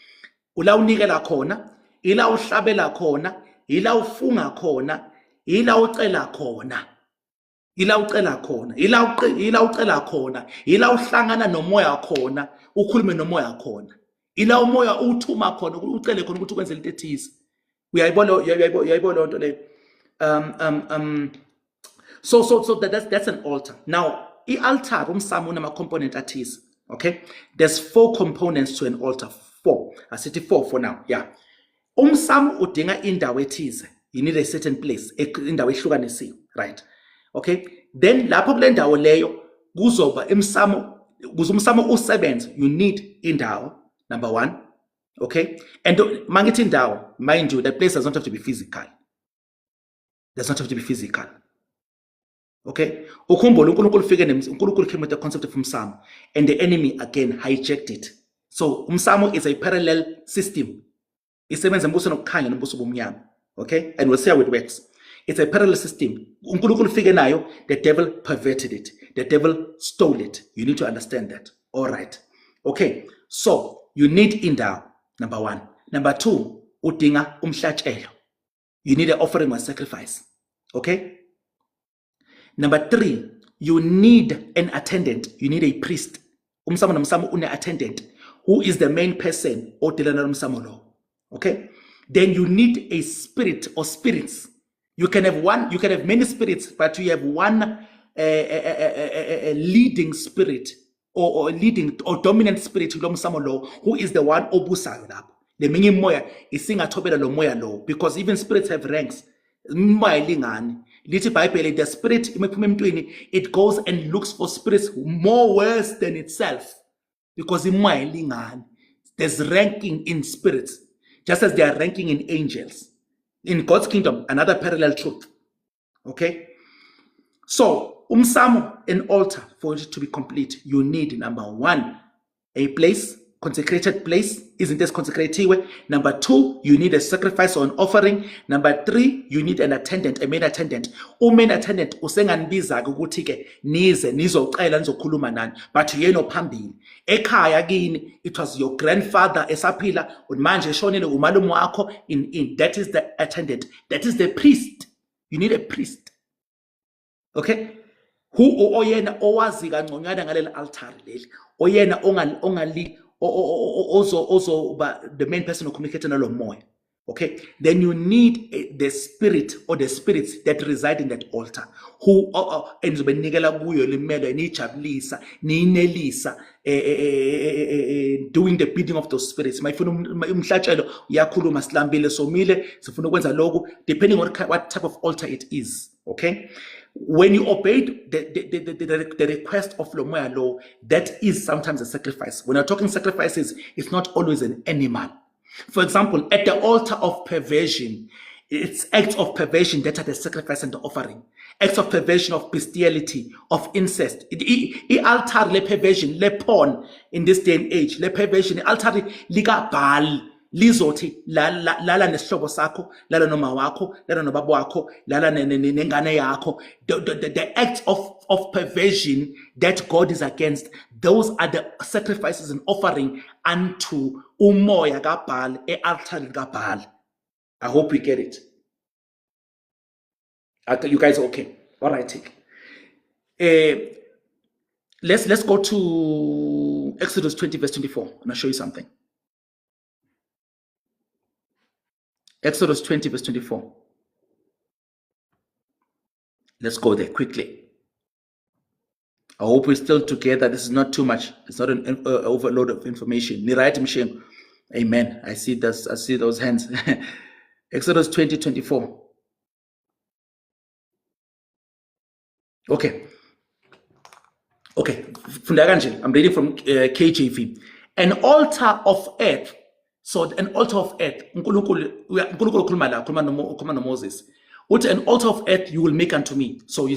Ula unikela khona, ila uhlabela khona, ila ufunga khona, ila ucela khona. Ila ucela khona, ila ucela khona, ila uhlangana nomoya khona, ukhulume nomoya khona. Ila umoya uthuma khona, ucele khona ukuthi ukwenze into ethize. Uyayibona lonto le. So that's an altar. Now, i-altar umsamo unama component athize. Okay? There's 4 components to an altar. 4. I said 4 for now. Yeah. Umsamo udinga indawo ethize. You need a certain place, indawo ehlukanisiwe, right? Okay, then lapho kule ndawo leyo kuzoba emsamo, ukuze umsamo usebenze, you need indawo, number one. Okay, and mangithi indawo, mind you, the place does not have to be physical. Does not have to be physical. Okay, ukhumbule uNkulunkulu ufike uNkulunkulu came with the concept of umsamo, and the enemy again hijacked it. So umsamo is a parallel system. Isebenza embuso nokukhanya nombuso bomnyama. Okay, and we'll see how it works. It's a parallel system. uNkulunkulu ufike nayo, the devil perverted it. The devil stole it. You need to understand that. All right. Okay, so you need indawo, number one. Number two, udinga umhlatshelo. You need an offering or sacrifice. Okay. Number three, you need an attendant. You need a priest. Umsamo nomsamo une attendant who is the main person odila na umsamo lo. Okay. Then you need a spirit or spirits. You can have one. You can have many spirits, but you have one leading spirit or leading or dominant spirit lo umsamo lo, who is the one obusayo lapho. The minye moya isinga thobela lo moya lo, because even spirits have ranks. Moya lingani. Lithi iBhayibheli, the spirit it goes and looks for spirits more worse than itself, because imoya lingani. There's ranking in spirits, just as there are ranking in angels. In God's kingdom, another parallel truth. Okay? So, umsamo, an altar, for it to be complete, you need, number one, a place, consecrated place, isn't this consecrated? Number two, you need a sacrifice or an offering. Number three, you need an attendant, a main attendant. Main attendant, usenganibiza ukuthi ke nize nizocela nizokhuluma nani, but yena phambili. Ekhaya kini, it was your grandfather esaphila, manje eshonile umalume wakho in. That is the attendant. That is the priest. You need a priest. Okay? Who oyena owazi kangconywana ngaleli altar leli. Oyena ongali also the main person who communicates nalo moya. Okay, then you need the spirit or the spirits that reside in that altar, who enzobenikela kuyo limelo nijabulisa ninelisa doing the bidding of those spirits. Mayifuna umhlatshelo uyakhuluma silambile somile sifuna ukwenza lokho, depending on what type of altar it is. Okay, when you obeyed the request of Lomoya law, that is sometimes a sacrifice. When you're talking sacrifices, it's not always an animal. For example, at the altar of perversion, it's acts of perversion that are the sacrifice and the offering. Acts of perversion, of bestiality, of incest. The altar le perversion, le porn in this day and age, le perversion, the altar liga Baal. Lizothi lala nesihlobo sakho, lala noma wakho, lala nobaba wakho, lala nengane yakho. The acts of perversion that God is against, those are the sacrifices and offering unto umoya kaBaal, altar kaBaal. I hope we get it. You guys are okay? All right, take. Let's go to Exodus 20 verse 24. I'm gonna show you something. Exodus 20 verse 24. Let's go there quickly. I hope we're still together. This is not too much. It's not an overload of information. Amen. I see this. I see those hands. Exodus 20, 24. Okay. I'm reading from KJV. An altar of earth. So an altar of earth, Moses. What an altar of earth you will make unto me. So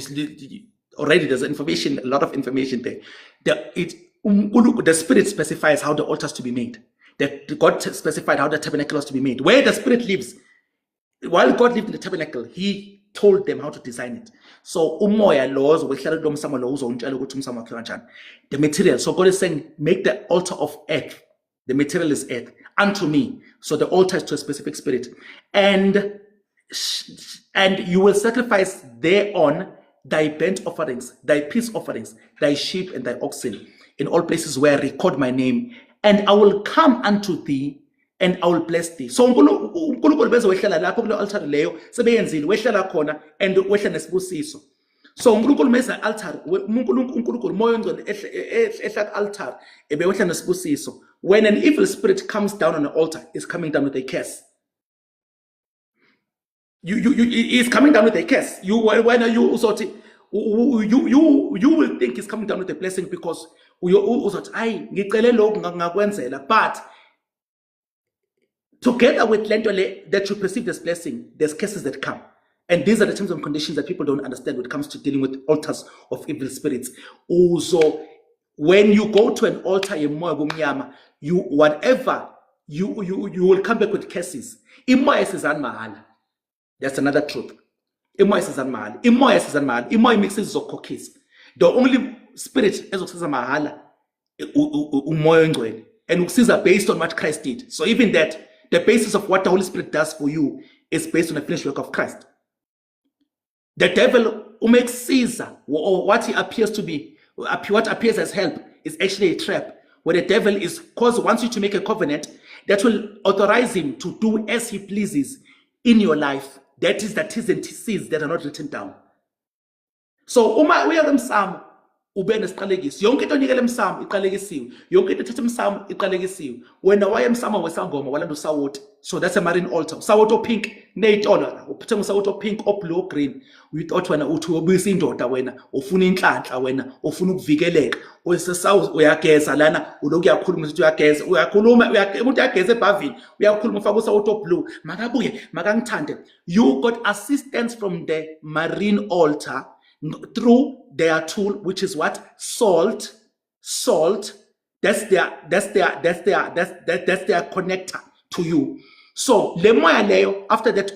already there's information, a lot of information there. The Spirit specifies how the altar is to be made. God specified how the tabernacle is to be made. Where the Spirit lives, while God lived in the tabernacle, He told them how to design it. So umoya laws, the material. So God is saying, make the altar of earth. The material is earth unto me. So the altar is to a specific spirit. And you will sacrifice thereon thy burnt offerings, thy peace offerings, thy sheep and thy oxen, in all places where I record my name. And I will come unto thee, and I will bless thee. So uNkulunkulu bese wehlela lapho kule altar leyo sebeyenzile wehlela khona and wehla nesibusiso. So uNkulunkulu meza altar, uNkulunkulu moya ongcwele ehla altar ebewehla nesibusiso. When an evil spirit comes down on the altar, it's coming down with a curse. He's coming down with a curse. When are you sort you will think he's coming down with a blessing because but together with lento that you perceive as blessing, there's curses that come. And these are the terms and conditions that people don't understand when it comes to dealing with altars of evil spirits. Also, when you go to an altar, you whatever you will come back with curses. That's another truth. Imoya mixes zokokis. The only spirit ezokusiza mahala umoya ongcwele, and usiza based on what Christ did. So even that, the basis of what the Holy Spirit does for you is based on the finished work of Christ. The devil makes Caesar, or what he appears to be, what appears as help, is actually a trap. Where the devil wants you to make a covenant that will authorize him to do as he pleases in your life. That is the T's and C's that are not written down. So uma uya emsamo ube nesiqalekiso, yonke into onikele emsamo iqalekisiwe, yonke into ethatha emsamo iqalekisiwe. Wena waya emsamo wesangoma walanda usawoti. So that's a marine altar. Usawoti pink neyitolo, uphethe usawoti pink, blue, green. We thought wena uthi ubuyisa indoda wena, ufuna inhlanhla wena, ufuna ukuvikeleka. Osesawu uyageza lana, uloku yakhuluma ukuthi uyageza, uyakhuluma, umuntu uyageza ebhavini, uyakhuluma ufaka usawoti blue. Makabuye, makangithande. You got assistance from the marine altar through their tool, which is what? Salt. That's their connector to you. So lemoya leyo, after that,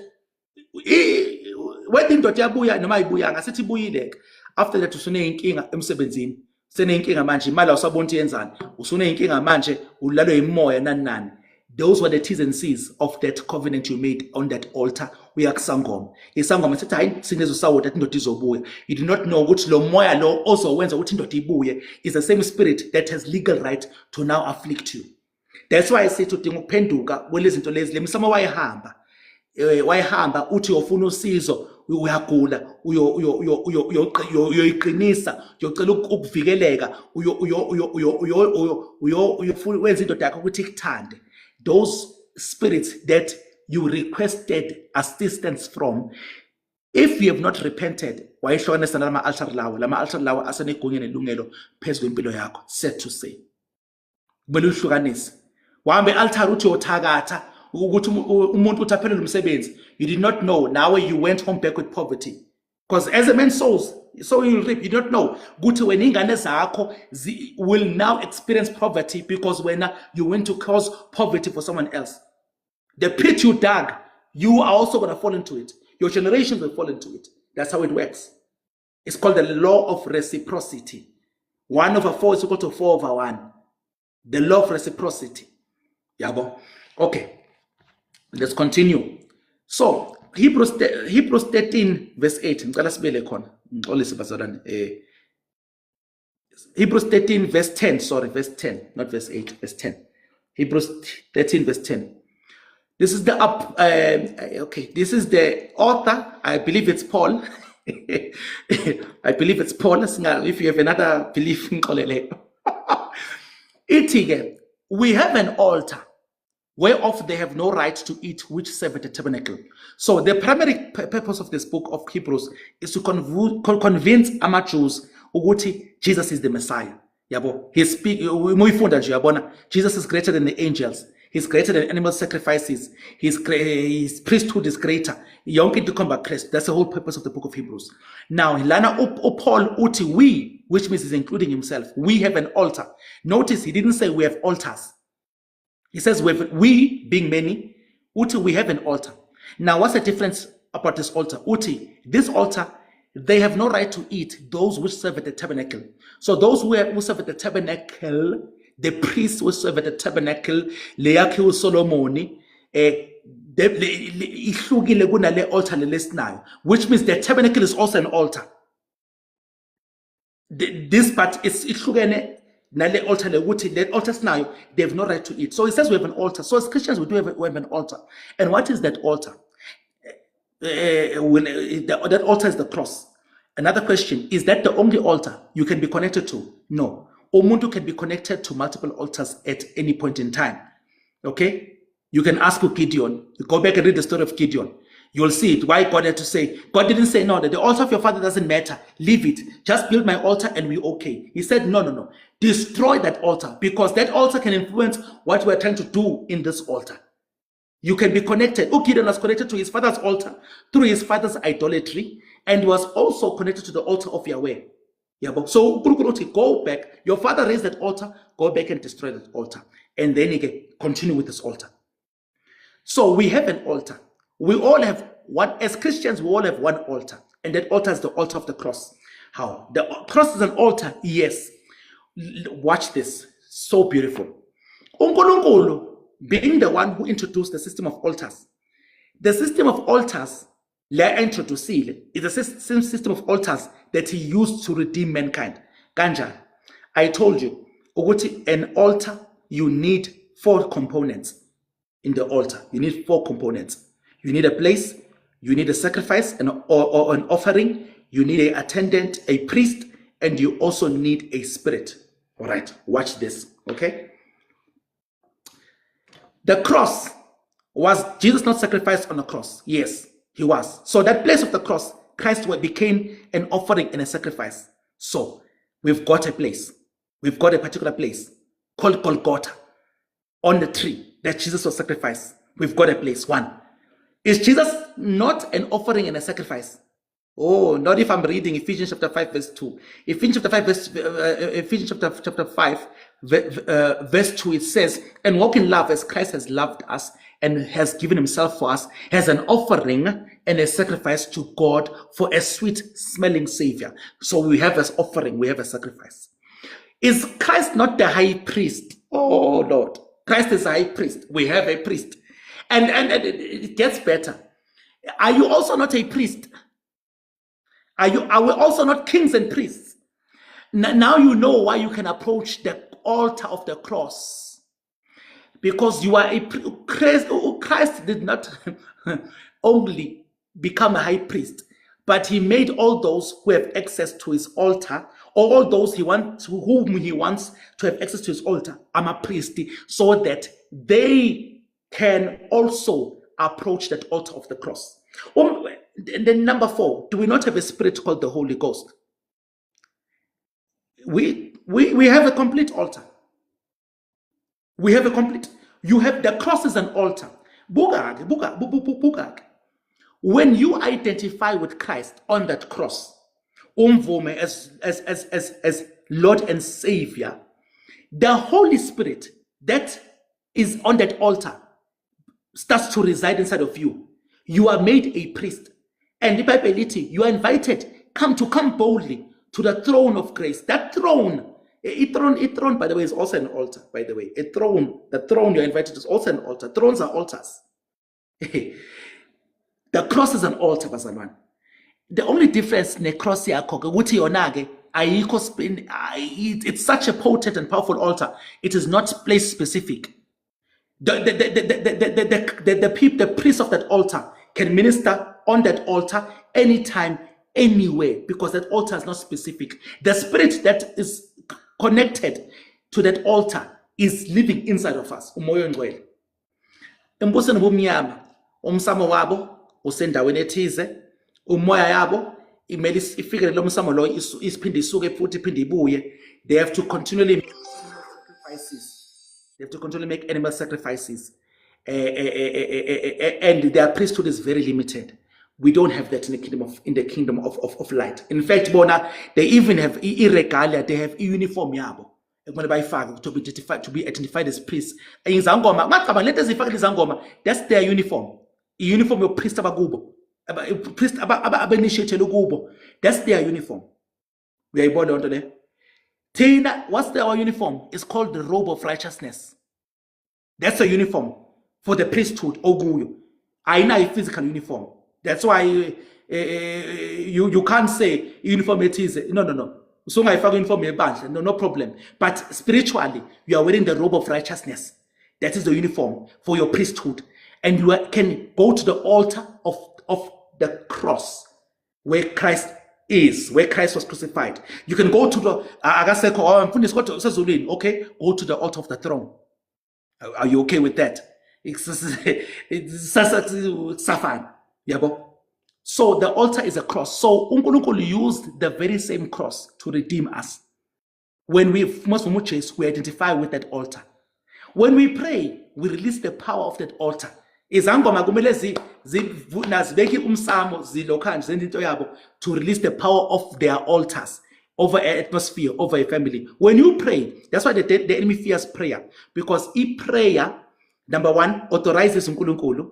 when indoda yabuya noma ibuya ngasithi ibuyile, after that usune inkinga emsebenzini, sene inkinga manje imali awusabona ukuthi yenzani, usune inkinga manje ulalwe imoya nani. Those were the T's and C's of that covenant you made on that altar. Uyakusangoma. Isangoma sithi hayi sinezo sawoti that indoda izobuya. You do not know ukuthi lo moya lo ozowenza ukuthi indoda ibuye is the same spirit that has legal right to now afflict you. That's why I say udinga ukuphenduka kwelezinto lezi. Lemisama wayehamba uthi uyofuna usizo, uyagula, uyoyiqinisa, uyocela ukuvikeleka, wenza indoda yakho ukuthi ikuthande. Those spirits that you requested assistance from, if you have not repented, wayehlukanisa nalama altar lawo asenegunya nelungelo phezu kwempilo yakho. Sad to say, kumele uhlukanise. Wahambe altar uthi uyothakatha ukuthi umuntu uthi aphelele umsebenzi. You did not know. Now you went home back with poverty. Because as a man sows, so you reap. You don't know. Ukuthi when ingane zakho will now experience poverty because when you went to cause poverty for someone else. The pit you dug, you are also going to fall into it. Your generations will fall into it. That's how it works. It's called the law of reciprocity. 1/4 is equal to 4/1. The law of reciprocity. Yabo. Okay. Let's continue. So Hebrews 13 verse 8. Hebrews 13 verse 10. Sorry, verse 10, not verse 8, verse 10. Hebrews 13 verse 10. This is the this is the author. I believe it's Paul. I believe it's Paul. If you have another belief, we have an altar whereof they have no right to eat, which serve at the tabernacle. So the primary purpose of this book of Hebrews is to convince Jews ukuthi Jesus is the Messiah. Yabo, Jesus is greater than the angels. He's greater than animal sacrifices. His priesthood is greater. Yonke to combat Christ. That's the whole purpose of the book of Hebrews. Now, Lana Paul uti we, which means he's including himself. We have an altar. Notice he didn't say we have altars. He says we being many, uti we have an altar. Now, what's the difference about this altar? Uti, this altar, they have no right to eat those which serve at the tabernacle. So those who serve at the tabernacle, the priests who serve at the tabernacle, leyakhiwo Solomoni, ihlukile kunale altar lelesinayo, which means the tabernacle is also an altar. This part is ihlukene nale altar lekuthi the altar sinayo, they have no right to eat. So it says we have an altar. So as Christians we have an altar. And what is that altar? That altar is the cross. Another question, is that the only altar you can be connected to? No. Umuntu can be connected to multiple altars at any point in time. Okay? You can ask Gideon. You go back and read the story of Gideon. You'll see it. Why God had to say, God didn't say, no, that the altar of your father doesn't matter. Leave it. Just build my altar and we're okay. He said, no, no, no. Destroy that altar, because that altar can influence what we're trying to do in this altar. You can be connected. Gideon was connected to his father's altar through his father's idolatry, and was also connected to the altar of Yahweh. So go back. Your father raised that altar. Go back and destroy that altar. And then you can continue with this altar. So we have an altar. We all have one. As Christians, we all have one altar. And that altar is the altar of the cross. How? The cross is an altar. Yes. Watch this. So beautiful. uNkulunkulu, being the one who introduced the system of altars. The system of altars La introducile is the same system of altars that he used to redeem mankind. Ganja, I told you, an altar, you need 4 components in the altar. You need 4 components. You need a place, you need a sacrifice or an offering, you need an attendant, a priest, and you also need a spirit. All right, watch this, okay? The cross, was Jesus not sacrificed on the cross? Yes. He was. So that place of the cross, Christ became an offering and a sacrifice. So we've got a place. We've got a particular place called Golgotha on the tree that Jesus was sacrificed. We've got a place. 1. Is Jesus not an offering and a sacrifice? Oh, not if I'm reading Ephesians chapter 5 verse 2. Ephesians chapter 5 verse 2, it says, and walk in love as Christ has loved us and has given himself for us as an offering and a sacrifice to God for a sweet smelling savior. So we have as offering, we have a sacrifice. Is Christ not the high priest? Oh Lord, Christ is a high priest. We have a priest. And it gets better. Are you also not a priest? Are we also not kings and priests? Now you know why you can approach the altar of the cross. Because you are a Christ did not only become a high priest, but he made all those who have access to his altar, or all those whom he wants to have access to his altar, I'm a priest, so that they can also approach that altar of the cross. And then number 4, do we not have a spirit called the Holy Ghost? We have a complete altar. We have a complete. You have the cross is an altar. When you identify with Christ on that cross, as Lord and Savior, the Holy Spirit that is on that altar starts to reside inside of you. You are made a priest, and the Bible, you are invited. Come boldly to the throne of grace. That throne. A throne, by the way, is also an altar, by the way. The throne you're invited to is also an altar. Thrones are altars. The cross is an altar, bazalwane. The only difference in the cross it's such a potent and powerful altar. It is not place specific. The priest of that altar can minister on that altar anytime, anywhere, because that altar is not specific. The spirit that is connected to that altar is living inside of us. Umoya ongcwele. Embusweni bomnyama, umsamo wabo usendaweni ethize, umoya yabo imele ifikele lo msamo lo isiphinde isuke futhi iphinde ibuye. They have to continually make sacrifices. They have to continually make animal sacrifices. And their priesthood is very limited. We don't have that in the kingdom of light. In fact, bona, they even have irregalia, they have a uniform yabo. To be identified as priests. That's their uniform. A uniform of priest abakubo. Priest abanishiyethele kubo. That's their uniform. We are born under there. Tina, what's our uniform? It's called the robe of righteousness. That's a uniform for the priesthood. Oguyo. I know a physical uniform. That's why you can't say uniform it is. No. So I find uniform a bunch. No problem. But spiritually, you are wearing the robe of righteousness. That is the uniform for your priesthood. And you can go to the altar of the cross where Christ is, where Christ was crucified. You can go to the okay, go to the altar of the throne. Are you okay with that? It's Safan. Yabo. So the altar is a cross. So uNkulunkulu used the very same cross to redeem us. When we identify with that altar. When we pray, we release the power of that altar. Izangoma kumele zibeki umsamo zilokhanje zendinto yabo to release the power of their altars over an atmosphere, over a family. When you pray, that's why the enemy fears prayer, because if prayer, number one, authorizes uNkulunkulu,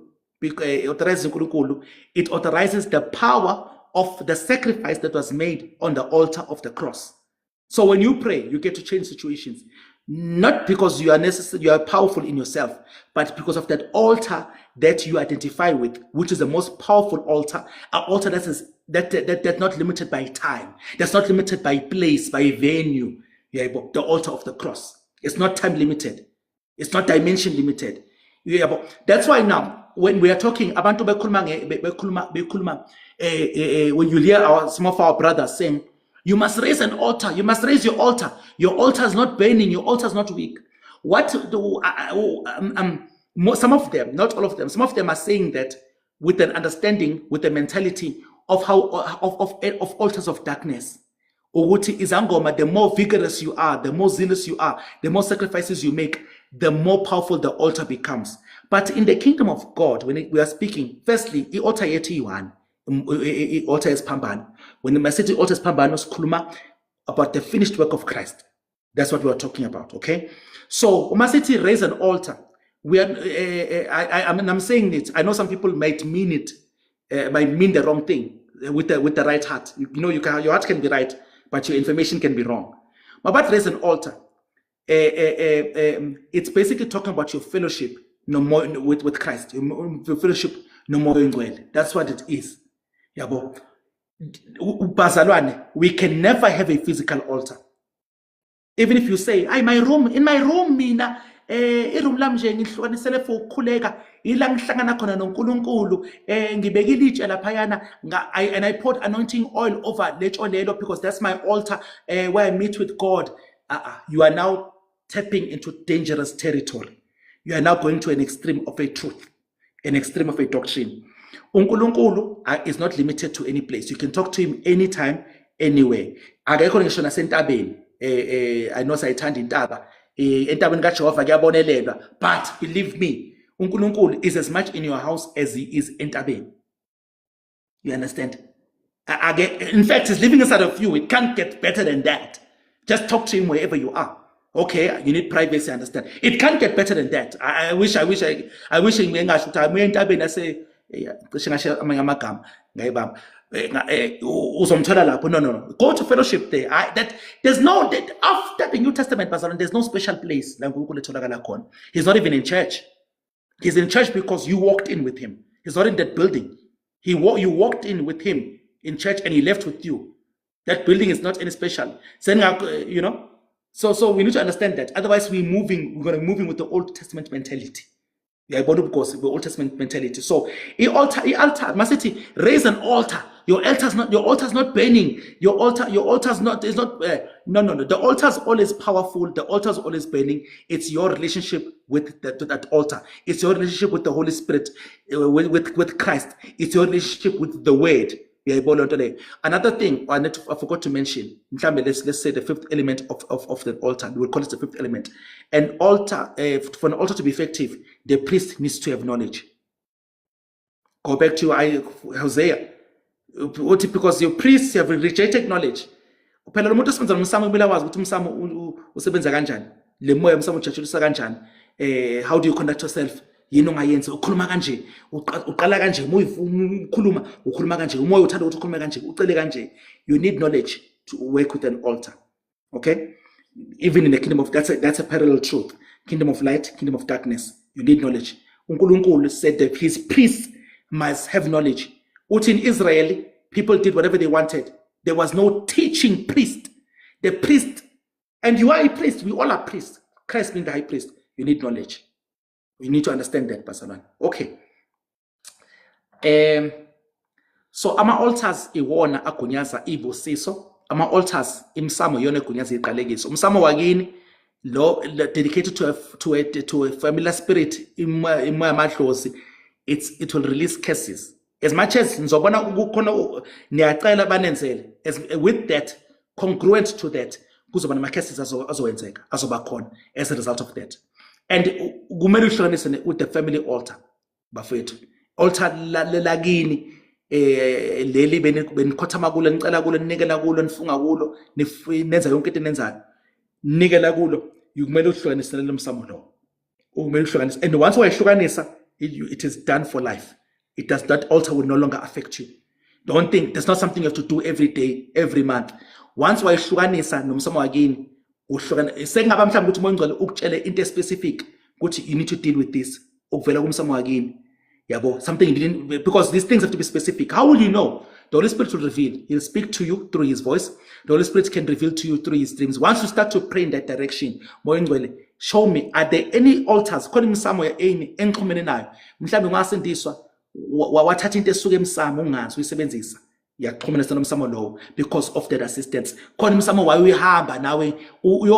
it authorizes the power of the sacrifice that was made on the altar of the cross. So when you pray, you get to change situations, not because you are powerful in yourself, but because of that altar that you identify with, which is the most powerful altar, an altar that's not limited by time, that's not limited by place, by venue. Yeah, but the altar of the cross. It's not time limited. It's not dimension limited. Yeah, but that's why now, when we are talking about when you hear some of our brothers saying, you must raise an altar. You must raise your altar. Your altar is not burning. Your altar is not weak. What do some of them, not all of them, some of them are saying that with an understanding, with a mentality of how of altars of darkness. Ukuthi izangoma, the more vigorous you are, the more zealous you are, the more sacrifices you make, the more powerful the altar becomes. But in the kingdom of God, when we are speaking, firstly, the altar yetu one. Altar is Pambano. When the message altar is Pambano, Kuluma about the finished work of Christ. That's what we are talking about. Okay. So Umasiti raise an altar. We are. I'm saying it. I know some people might mean it, might mean the wrong thing with the right heart. You know, your heart can be right, but your information can be wrong. But raise an altar. It's basically talking about your fellowship no more with Christ. Your fellowship no more in well. That's what it is. Yabo. We can never have a physical altar. Even if you say, in my room, mina, iroom lam nje ngihlukanisele for ukukhuleka, ila ngihlangana khona noNkulunkulu, ngibekile itshe laphayana, and I poured anointing oil over lelo because that's my altar where I meet with God. You are now tapping into dangerous territory. You are now going to an extreme of a truth, an extreme of a doctrine. uNkulunkulu is not limited to any place. You can talk to him anytime, anywhere. Akekho ngisho nasentabeni. I know sayithanda intaba. Entabeni kaJehova kuyabonelelwa. But believe me, uNkulunkulu is as much in your house as he is entabeni. You understand? In fact, he's living inside of you. It can't get better than that. Just talk to him wherever you are. Okay, you need privacy, I understand. It can't get better than that. I wish I say no. Go to fellowship there. There's no after the New Testament, there's no special place. He's not even in church. He's in church because you walked in with him. He's not in that building. You walked in with him in church and he left with you. That building is not any special. You know. So we need to understand that. Otherwise, we're going to move in with the Old Testament mentality. Yeah, because the Old Testament mentality. So, altar, Masiti, raise an altar. Your altar's not burning. Your altar's not. No. The altar's always powerful. The altar's always burning. It's your relationship with that altar. It's your relationship with the Holy Spirit, with Christ. It's your relationship with the Word. Another thing I forgot to mention, let's say the fifth element of the altar. We will call it the fifth element. An altar, for an altar to be effective, the priest needs to have knowledge. Go back to Hosea. Because your priests have rejected knowledge. How do you conduct yourself? Yini ongayenza ukhuluma kanje uqala kanje ukhuluma kanje umoya uthanda ukuthi ukhulume kanje ucele kanje. You need knowledge to work with an altar. Okay, even in the kingdom of that's a parallel truth. Kingdom of light, kingdom of darkness. You need knowledge. uNkulunkulu said that his priests must have knowledge. In Israel, people did whatever they wanted. There was no teaching priest. The priest, and you are a priest. We all are priests. Christ being the high priest. You need knowledge. We need to understand that, Pastor. Okay. So ama altars iwona agunyaza ibusiso. Ama altars imsamo yona egunyaza iqalekiso. Umsamo wakini lo dedicated to a familiar spirit it will release curses. As much as nizobona kukhona niyacela banenzele, as with that, congruent to that, kuzoba nama-cases azowenzeka, azoba khona as a result of that. And kumele uhlukanise with the family altar, bafethu. Altar lakini, leli benikhothama kulo, nicela kulo, ninikela kulo, nifunga kulo, nenza yonke into enenzayo, ninikela kulo, kumele uhlukanise lo msamo lo. Kumele uhlukanise. And once wayihlukanisa, it is done for life. That altar will no longer affect you. Don't think that's not something you have to do every day, every month. Once wayihlukanisa nomsamo wakini, sekungaba mhlawumbe ukuthi uMoya ukutshele into specific ukuthi you need to deal with this ukuvela kumsamo wakini. Yabo, something you didn't, because these things have to be specific. How will you know? The Holy Spirit will reveal. He'll speak to you through His voice. The Holy Spirit can reveal to you through His dreams. Once you start to pray in that direction, Moya, show me, are there any altars? Calling somewhere any enxhumene nayo. Mhlawumbe ngasindiswa wathatha into esuka emsamo ungazi uyisebenzisa. Yaxhumanisa nomsamo lowo because of that assistance. Khona umsamo wayo uyahamba nawe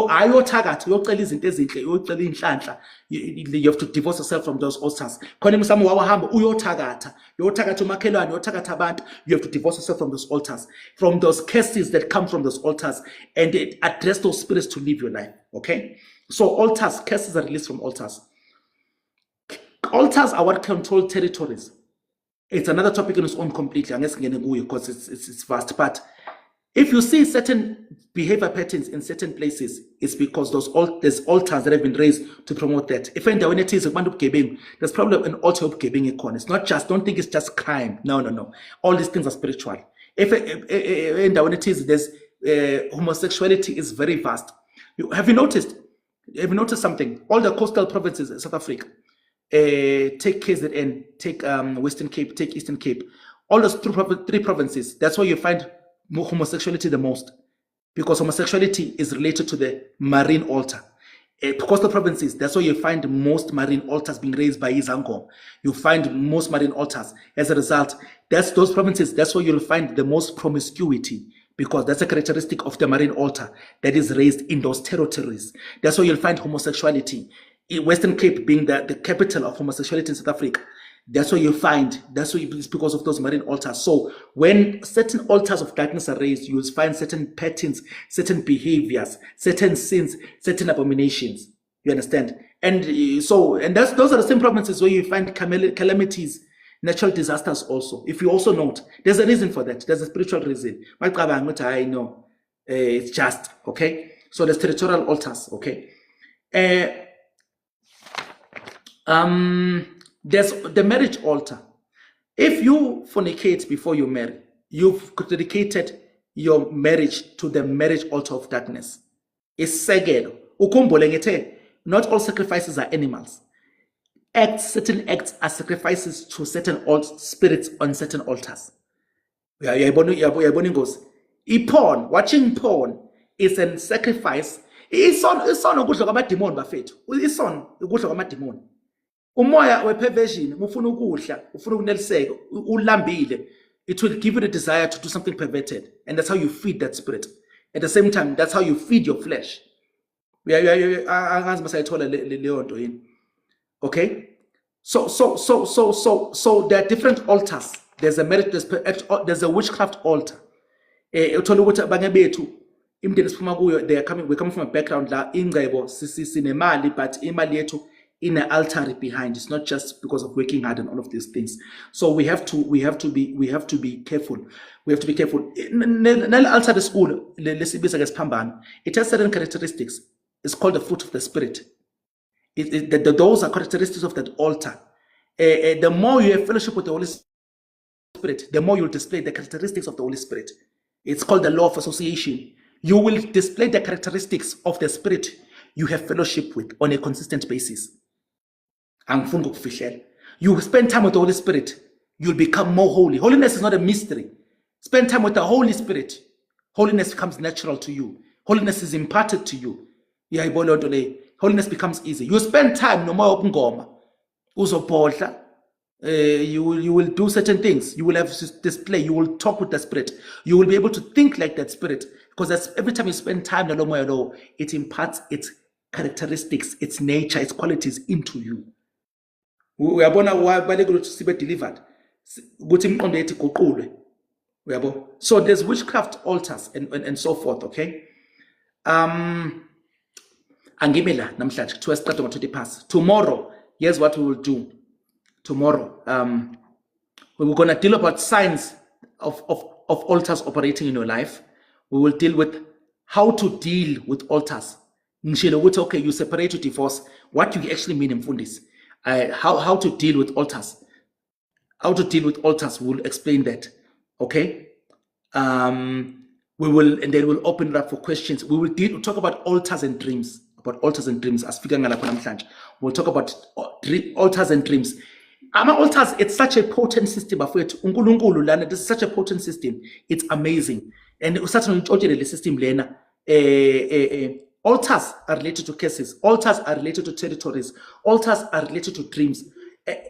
ayothakatha uyocela izinto ezinhle uyocela inhlanhla. You have to divorce yourself from those altars. Khona umsamo wayo hamba uyothakatha umakhelwane uyothakatha abantu. You have to divorce yourself from those altars, from those curses that come from those altars, and address those spirits to live your life. Okay, so altars, curses are released from altars. Altars are what control territories. It's another topic in its own completely, because it's vast. But if you see certain behavior patterns in certain places, it's because there's altars that have been raised to promote that. If when it is there's probably an altar of giving icon. It's not just, don't think it's just crime. No. All these things are spiritual. If when it is, there's homosexuality is very vast. Have you noticed something? All the coastal provinces in South Africa, take KZN, take Western Cape, take Eastern Cape, all those three provinces, that's where you find homosexuality the most, because homosexuality is related to the marine altar. Coastal provinces, that's where you find most marine altars being raised by Izangom. You find most marine altars. As a result, those provinces, that's where you'll find the most promiscuity, because that's a characteristic of the marine altar that is raised in those territories. That's where you'll find homosexuality. Western Cape being the capital of homosexuality in South Africa, that's what you find. That's what it's because of those marine altars. So when certain altars of darkness are raised, you will find certain patterns, certain behaviors, certain sins, certain abominations. You understand? And those are the same provinces where you find calamities, natural disasters also. If you also note, there's a reason for that. There's a spiritual reason. I know it's just, okay? So there's territorial altars, okay? There's the marriage altar. If you fornicate before you marry, you've dedicated your marriage to the marriage altar of darkness. It's segelo. Ukhumbule ngethe, not all sacrifices are animals. Certain acts are sacrifices to certain spirits on certain altars. Watching porn is a sacrifice. Isono ukudla kwamademon bafethu. Isono ukudla kwamademon. Umoya we-perversion, ufuna ukudla, ufuna ukuneliseka, ulambile, it will give you the desire to do something perverted. And that's how you feed that spirit. At the same time, that's how you feed your flesh. Okay? So there are different altars. There's a witchcraft altar. We're coming from a background la ingcebo sinemali, but imali yethu in an altar behind. It's not just because of working hard and all of these things. So we have to be careful. We have to be careful. Altar the school, it has certain characteristics. It's called the fruit of the spirit. Those are characteristics of that altar. The more you have fellowship with the Holy Spirit, the more you'll display the characteristics of the Holy Spirit. It's called the law of association. You will display the characteristics of the spirit you have fellowship with on a consistent basis. You spend time with the Holy Spirit, you'll become more holy. Holiness is not a mystery. Spend time with the Holy Spirit. Holiness becomes natural to you. Holiness is imparted to you. Holiness becomes easy. You spend time no more ngoma. You will do certain things. You will have display. You will talk with the Spirit. You will be able to think like that Spirit, because every time you spend time, it imparts its characteristics, its nature, its qualities into you. We are born to be delivered. ukuthi imiqondo yethu iguqulwe. Uyabo? So there's witchcraft altars and so forth, okay? Angime la namhlanje kuthiwa siqeda ngo-20 past. Tomorrow, here's what we will do. Tomorrow, we were going to deal about signs of altars operating in your life. We will deal with how to deal with altars. Okay, you separate, you divorce. What do you actually mean in Fundis? How to deal with altars. How to deal with altars, we will explain that. Okay? We will, and then we'll open it up for questions. We'll talk about altars and dreams. About altars and dreams. We'll talk about altars and dreams. Altars, it's such a potent system. This is such a potent system. It's amazing. And it's such an system. Altars are related to cases. Altars are related to territories. Altars are related to dreams.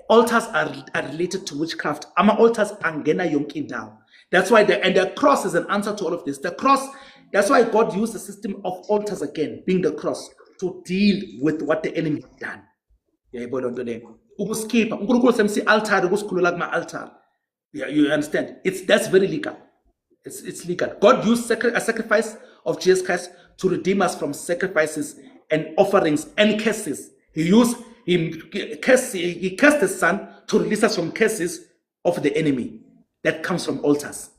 Altars are related to witchcraft. Altars angena yonkindawo. That's why the cross is an answer to all of this. The cross, that's why God used the system of altars again, being the cross, to deal with what the enemy had done. Yeah, you understand? That's very legal. It's legal. God used a sacrifice of Jesus Christ to redeem us from sacrifices and offerings and curses. He cursed his son to release us from curses of the enemy that comes from altars.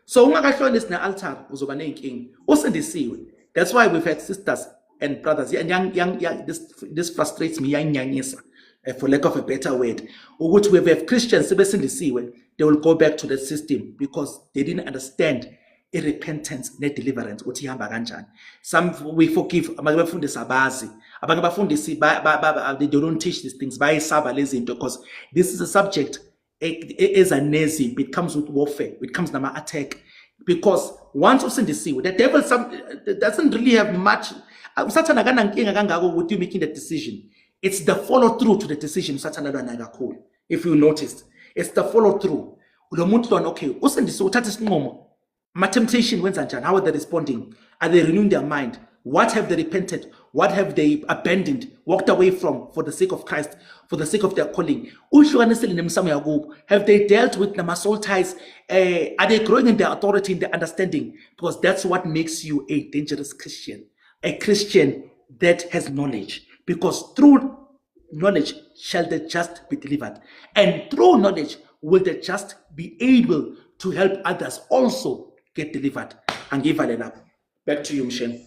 So ungakahlonisi ne-altar uzoba nenkinga usindisiwe. That's why we've had sisters and brothers, this frustrates me, for lack of a better word. Which we have Christians, they will go back to the system because they didn't understand a repentance and deliverance. Some we forgive, they don't teach these things because this is a subject. It comes with warfare, it comes with attack. Because once the devil doesn't really have much. With you making the decision, it's the follow through to the decision. If you noticed, it's the follow through. Okay, my temptation went and how are they responding? Are they renewing their mind? What have they repented? What have they abandoned, walked away from for the sake of Christ, for the sake of their calling? Have they dealt with the soul ties? Are they growing in their authority, in their understanding? Because that's what makes you a dangerous Christian. A Christian that has knowledge. Because through knowledge shall the just be delivered. And through knowledge will the just be able to help others also get delivered. And give a up. Back to you, Michelle.